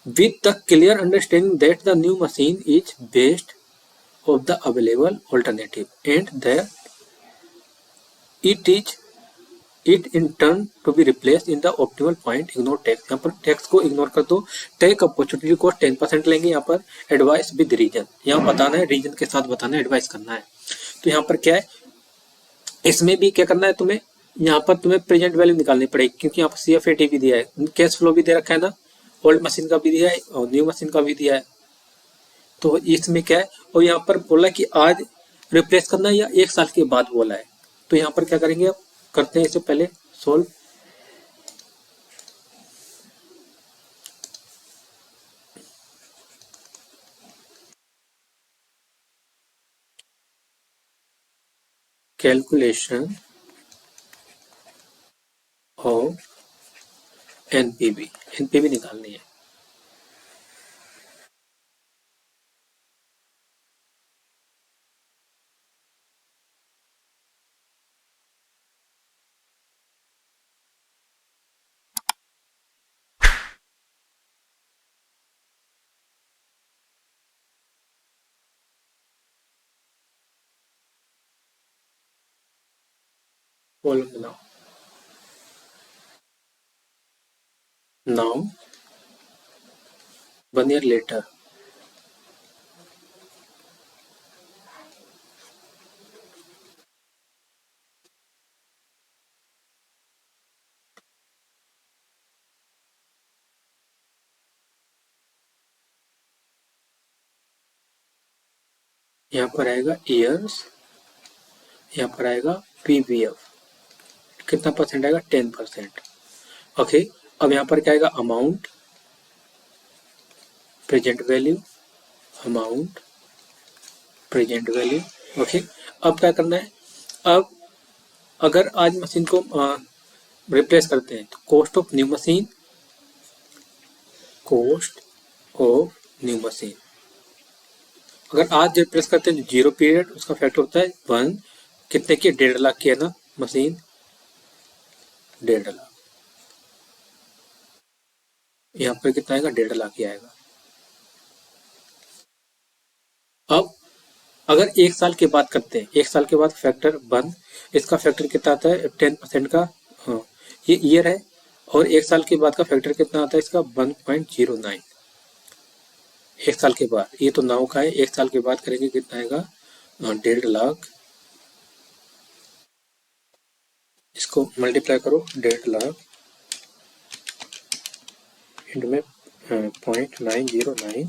with the clear understanding that the new machine is based of the available alternative and that it in turn to be replace in the optimal point, ignore tax, यहाँ पर टैक्स को ignore कर दो, टेक अपॉर्चुनिटी को 10% लेंगे यहाँ पर, advice with reason, यहाँ बताना है रीजन के साथ बताना है, एडवाइस करना है। तो यहाँ पर क्या है, इसमें भी क्या करना है तुम्हें, यहाँ पर तुम्हें प्रेजेंट वैल्यू निकालनी पड़ेगी, क्योंकि यहाँ पर CFAT भी दिया है, कैश फ्लो भी दे रखा है ना, ओल्ड मशीन का भी दिया है और न्यू मशीन का भी दिया है। तो इसमें क्या है, और यहाँ पर बोला कि आज रिप्लेस करना है या 1 साल के बाद बोला है, तो यहाँ पर क्या करेंगे, अब करते हैं इसे पहले सोल्व। कैलकुलेशन ऑफ एनपीवी निकालनी है। कॉलम बनाओ। नाउ 1 ईयर लेटर, यहाँ पर आएगा ईयर्स, यहाँ पर आएगा PVF, कितना परसेंट आएगा 10%। ओके, अब यहाँ पर क्या आएगा, amount, present value, amount, present value. Okay, अब क्या करना है, अब अगर आज मशीन को रिप्लेस करते हैं तो cost of new machine, cost of new machine, अगर आज रिप्लेस करते हैं तो 0 पीरियड, उसका फैक्टर होता है 1, कितने की 1.5 लाख की है ना मशीन, 1.5 लाख, यहाँ पर कितना आएगा 1.5 लाख ही आएगा। अब अगर 1 साल के बाद करते हैं, 1 साल के बाद फैक्टर 1, इसका फैक्टर कितना आता है 10% का, हाँ ये ईयर है, और 1 साल के बाद का फैक्टर कितना आता है इसका 1.09, 1 साल के बाद, ये तो 9 का है, 1 साल के बाद करेंगे कितना आएगा 1.5 लाख, इसको मल्टीप्लाई करो 1.5 लाख इंटू में 0.909,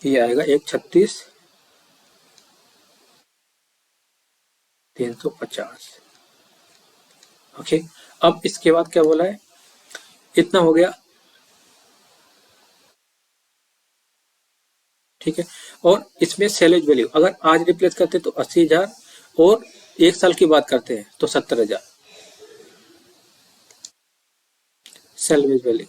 ये आएगा 1,36,350। ओके, अब इसके बाद क्या बोला है, इतना हो गया, ठीक है। और इसमें सैलरी वैल्यू अगर आज रिप्लेस करते तो 80,000 और 1 साल की बात करते हैं तो 70,000 सैलरी वैल्यू।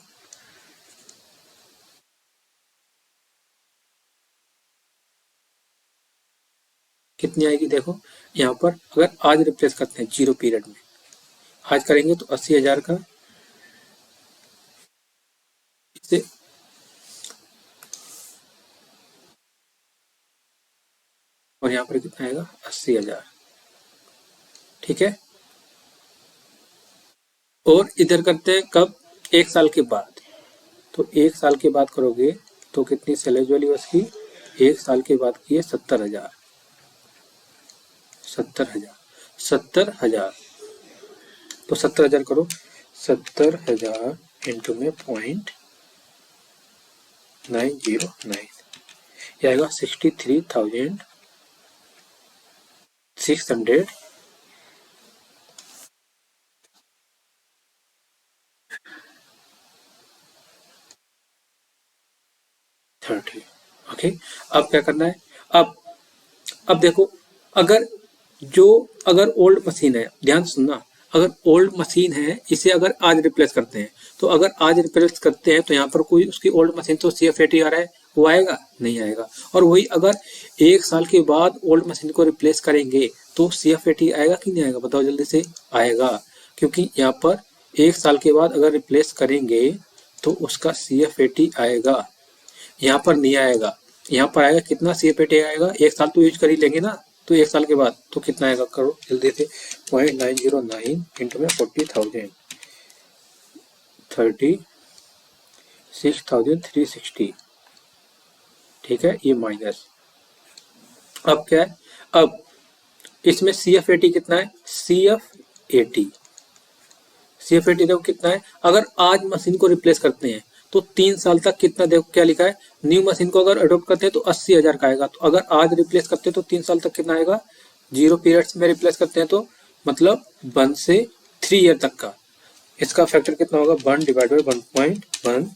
कितनी आएगी देखो, यहाँ पर अगर आज रिप्लेस करते हैं 0 पीरियड में, आज करेंगे तो 80,000 का, इससे और यहाँ पर कितना आएगा 80,000, ठीक है। और इधर करते हैं कब, 1 साल के बाद, तो 1 साल के बाद करोगे तो कितनी सैलरी वैल्यू उसकी, 1 साल के बाद की है 70,000, 70,000 तो 70,000 करो, 70,000 इंटू में 0.909, ये आएगा 63,600 30। ओके, अब क्या करना है, अब देखो, अगर अगर ओल्ड मशीन है, ध्यान सुनना, अगर ओल्ड मशीन है इसे अगर आज रिप्लेस करते हैं, तो अगर आज रिप्लेस करते हैं तो यहाँ पर कोई उसकी ओल्ड मशीन तो CF80 आ रहा है, वो आएगा नहीं आएगा। और वही अगर 1 साल के बाद ओल्ड मशीन को रिप्लेस करेंगे तो CF80 आएगा कि नहीं आएगा, बताओ जल्दी से, आएगा। क्योंकि यहाँ पर 1 साल के बाद अगर रिप्लेस करेंगे तो उसका CF80 आएगा, यहाँ पर नहीं आएगा। यहाँ पर आएगा कितना CF80 आएगा, 1 साल तो यूज कर ही लेंगे ना, तो 1 साल के बाद तो कितना आएगा, करो जल्दी से, 0.909 इंटू में 40,000, 36,360, ठीक है, ये माइनस। अब क्या है, अब इसमें CF80 कितना है, CF80 देखो कितना है, अगर आज मशीन को रिप्लेस करते हैं तो 3 साल तक कितना, देखो क्या लिखा है, न्यू मशीन को अगर अडोप्ट करते हैं तो 80,000 का आएगा, तो अगर आज रिप्लेस करते हैं तो 3 साल तक कितना आएगा, 0 पीरियड्स में रिप्लेस करते हैं तो मतलब 1 से 3 ईयर तक का, इसका फैक्टर कितना होगा, 1 डिवाइड बाई 1.1,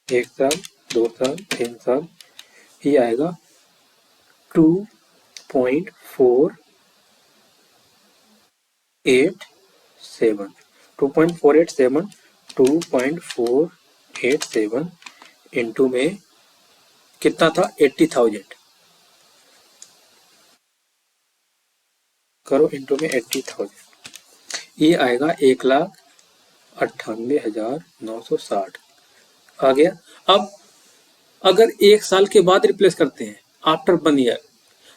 1 साल 2 साल 3 साल, ये आएगा 2.487 इंटू में कितना था, 80,000 करो, इंटू में 80,000, ये आएगा 1,98,960 आ गया। अब अगर 1 साल के बाद रिप्लेस करते हैं, आफ्टर 1 ईयर,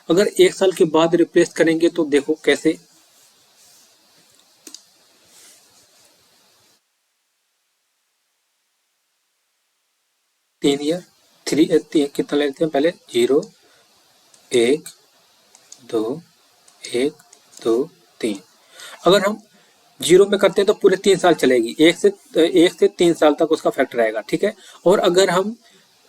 अगर 1 साल के बाद रिप्लेस करेंगे तो देखो कैसे, तीन ईयर, कितना लेते हैं पहले, 0 1 2 1 2 3, अगर हम 0 में करते हैं तो पूरे 3 साल चलेगी, 1 से 3 साल तक उसका फैक्टर आएगा, ठीक है। और अगर हम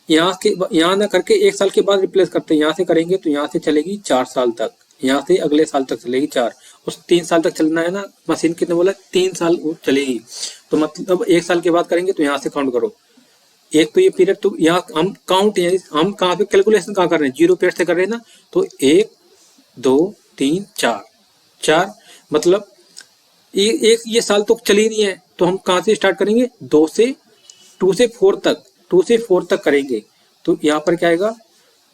यहाँ ना करके 1 साल के बाद रिप्लेस करते हैं, यहाँ से करेंगे तो यहाँ से चलेगी 4 साल तक, यहाँ से अगले साल तक चलेगी 4, उस 3 साल तक चलना है ना, मशीन कितने बोला, 3 साल चलेगी, तो मतलब 1 साल के बाद करेंगे तो यहाँ से काउंट करो, एक तो ये पीरियड, तो यहाँ हम काउंट, हम कहाँ पे कैलकुलेशन कहाँ कर रहे हैं, 0 पीरियड से कर रहे हैं ना, तो 1 2 3 4 मतलब ये साल तो चली नहीं है, तो हम कहाँ से स्टार्ट करेंगे, 2 से 4 तक, 2 से 4 तक करेंगे, तो यहाँ पर क्या आएगा,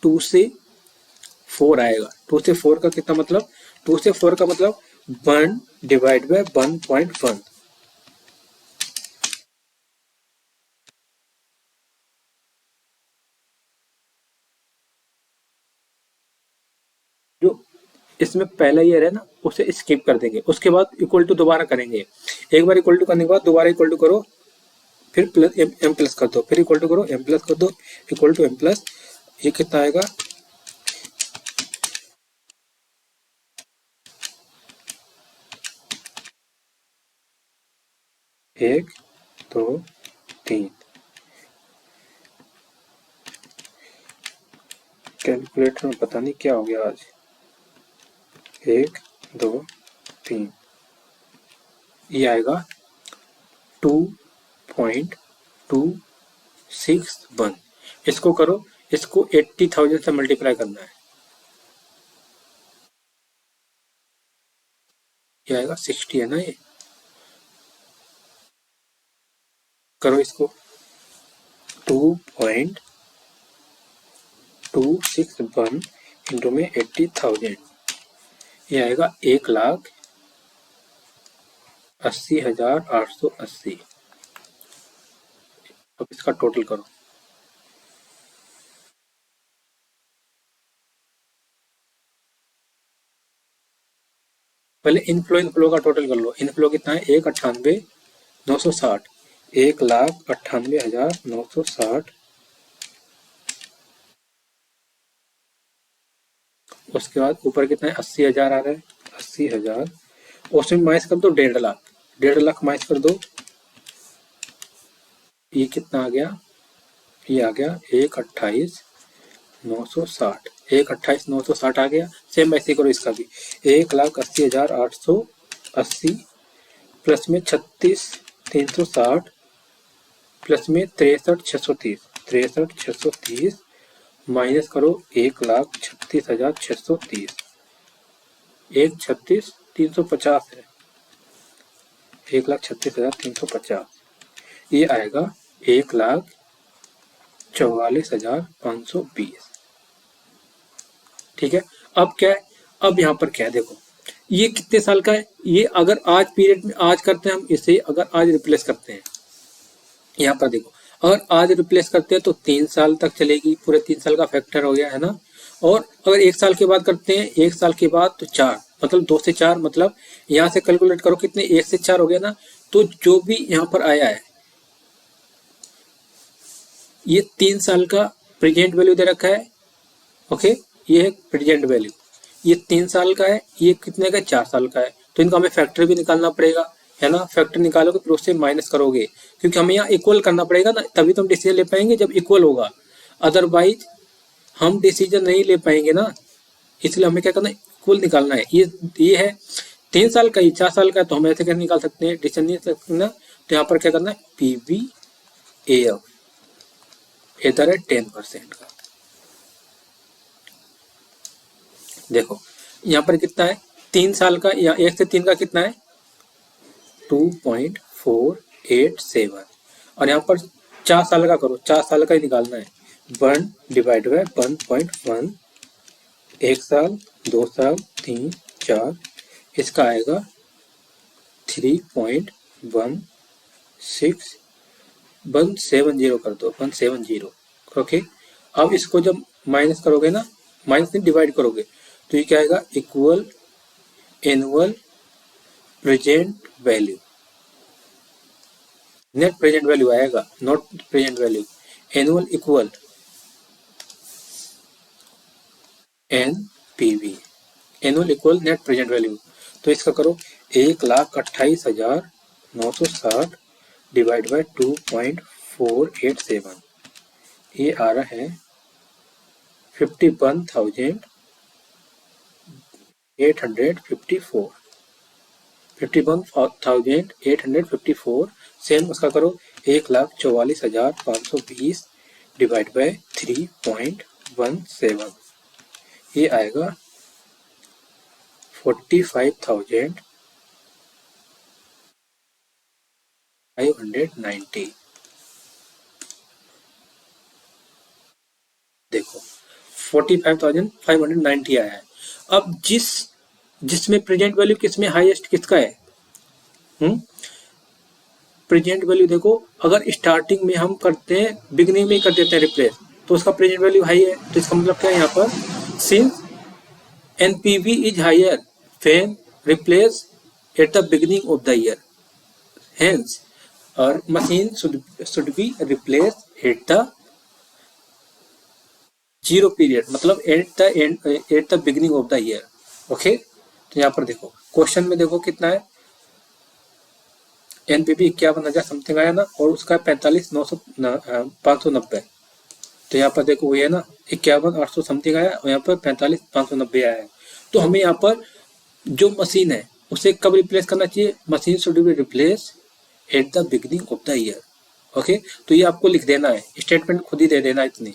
2 से 4 आएगा, 2 से 4 का कितना मतलब, 2 से 4 का मतलब 1 डिवाइड बाय 1.1, जो इसमें पहला ईयर है ना उसे स्किप कर देंगे, उसके बाद इक्वल टू दोबारा करेंगे, एक बार इक्वल टू करने के बाद दोबारा इक्वल टू करो, फिर प्लस एम प्लस कर दो, फिर इक्वल टू करो, एम प्लस कर दो, इक्वल टू एम प्लस, ये कितना आएगा, 1 2 3। कैलकुलेटर में पता नहीं क्या हो गया आज। 1 2 3, ये आएगा 2.261। इसको करो, इसको 80,000 से मल्टीप्लाई करना है, ये आएगा 60 है ना। ये करो इसको 2.261 इंटू में 80,000, ये आएगा 1,80,880। अब इसका टोटल करो। पहले इनफ्लो का टोटल कर लो। इनफ्लो कितना है? 1,98,960, 1,98,960। उसके बाद ऊपर कितना है? 80,000 आ रहा है, 80,000। उसमें माइनस कर दो 1,50,000, 1,50,000 माइनस कर दो। ये कितना आ गया? ये आ गया 1,28,960, 1,28,960 आ गया। सेम ऐसे करो इसका भी, 1,80,880 प्लस में 36,360 प्लस में 63,630, 63,630 माइनस करो 1,36,630, 1,36,350 है, 1,36,350। ये आएगा 1,44,520। ठीक है। अब क्या है? अब यहाँ पर क्या है देखो, ये कितने साल का है? ये अगर आज पीरियड में आज करते हैं हम इसे, अगर आज रिप्लेस करते हैं, यहाँ पर देखो, अगर आज रिप्लेस करते हैं तो 3 साल तक चलेगी, पूरे 3 साल का फैक्टर हो गया है ना। और अगर 1 साल के बाद करते हैं, 1 साल के बाद तो 4, मतलब 2 से 4, मतलब यहाँ से कैलकुलेट करो कितने, 1 से 4 हो गया ना। तो जो भी यहाँ पर आया है, ये 3 साल का प्रेजेंट वैल्यू दे रखा है। ओके, ये है प्रेजेंट वैल्यू, ये 3 साल का है, ये कितने का? 4 साल का है। तो इनका हमें फैक्टर भी निकालना पड़ेगा, है ना। फैक्टर निकालोगे फिर उससे माइनस करोगे, क्योंकि हमें यहाँ इक्वल करना पड़ेगा ना, तभी तो हम डिसीजन ले पाएंगे जब इक्वल होगा, अदरवाइज हम डिसीजन नहीं ले पाएंगे ना। इसलिए हमें क्या करना है? इक्वल निकालना है। ये है 3 साल का, ये 4 साल का है, तो हम ऐसे कैसे निकाल सकते हैं? डिसीजन नहीं सकते ना। तो यहाँ पर क्या करना है? PVAF इधर है 10% का। देखो यहाँ पर कितना है? 3 साल का या 1 से 3 का कितना है? 2.487। और यहाँ पर 4 साल का करो, 4 साल का ही निकालना है। 1 डिवाइड बाय 1.1, 1 साल, 2 साल, 3, 4, इसका आएगा 3.170 कर दो, 170। ओके, अब इसको जब माइनस करोगे ना, माइनस नहीं डिवाइड करोगे, तो ये क्या आएगा? Equal annual present value, net present value आएगा, not present value. Annual equal NPV, annual equal net present value. तो इसका करो 1,28,960 डिवाइड बाय 2.487, ये आ रहा है 51,854, 51,854। सेम उसका करो 1,44,520 डिवाइड बाय 3.17, ये आएगा 45,590। देखो 45,590 आया है। अब जिसमें प्रेजेंट वैल्यू किसमें हाईएस्ट किसका है? प्रेजेंट वैल्यू देखो, अगर स्टार्टिंग में हम करते हैं, बिगनिंग में ही कर देते हैं रिप्लेस, तो उसका प्रेजेंट वैल्यू हाई है। तो इसका मतलब क्या है यहाँ पर? Since NPV is higher when replace at the beginning of the year, hence और machine should be replace at the zero period, मतलब at the beginning of the year. Okay, तो यहाँ पर देखो क्वेश्चन में देखो कितना है? एनपीवी 51,000 समथिंग आया ना, और उसका 45,590, तो यहाँ पर देखो ये ना 51,800 समथिंग आया और यहाँ पर 45,590 आया है। तो हमें यहाँ पर जो मशीन है उसे कब रिप्लेस करना चाहिए, machine should be replace at the beginning of the year. Okay, तो ये आपको लिख देना है, स्टेटमेंट खुद ही दे देना इतनी,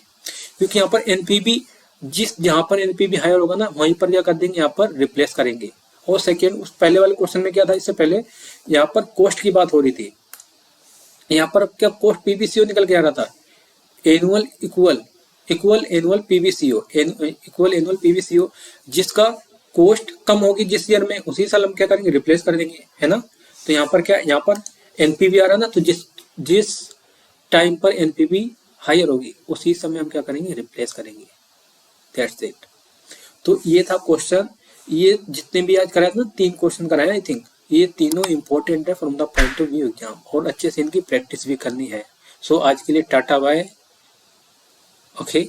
क्योंकि यहाँ पर एनपीवी जहाँ पर एनपीवी हायर होगा ना वहीं पर क्या कर देंगे, यहाँ पर रिप्लेस करेंगे। और सेकेंड, उस पहले वाले क्वेश्चन में क्या था, इससे पहले यहाँ पर कॉस्ट की बात हो रही थी, यहाँ पर क्या कॉस्ट पीवीसीओ निकल के आ रहा था, एनुअल इक्वल एनुअल पीवीसीओ, जिसका कॉस्ट कम होगी जिस ईयर में, उसी साल हम क्या करेंगे, रिप्लेस कर देंगे, है ना। तो यहाँ पर क्या, यहाँ पर एनपीवी आ रहा है ना, तो जिस टाइम पर एनपीवी हायर होगी उसी समय हम क्या करेंगे, रिप्लेस करेंगे। That's it. तो ये था क्वेश्चन, ये जितने भी आज कराए थे ना, 3 क्वेश्चन कराए आई थिंक, ये तीनों इंपॉर्टेंट है from the point of view exam, और अच्छे से इनकी प्रैक्टिस भी करनी है। सो आज के लिए टाटा बाय। ओके।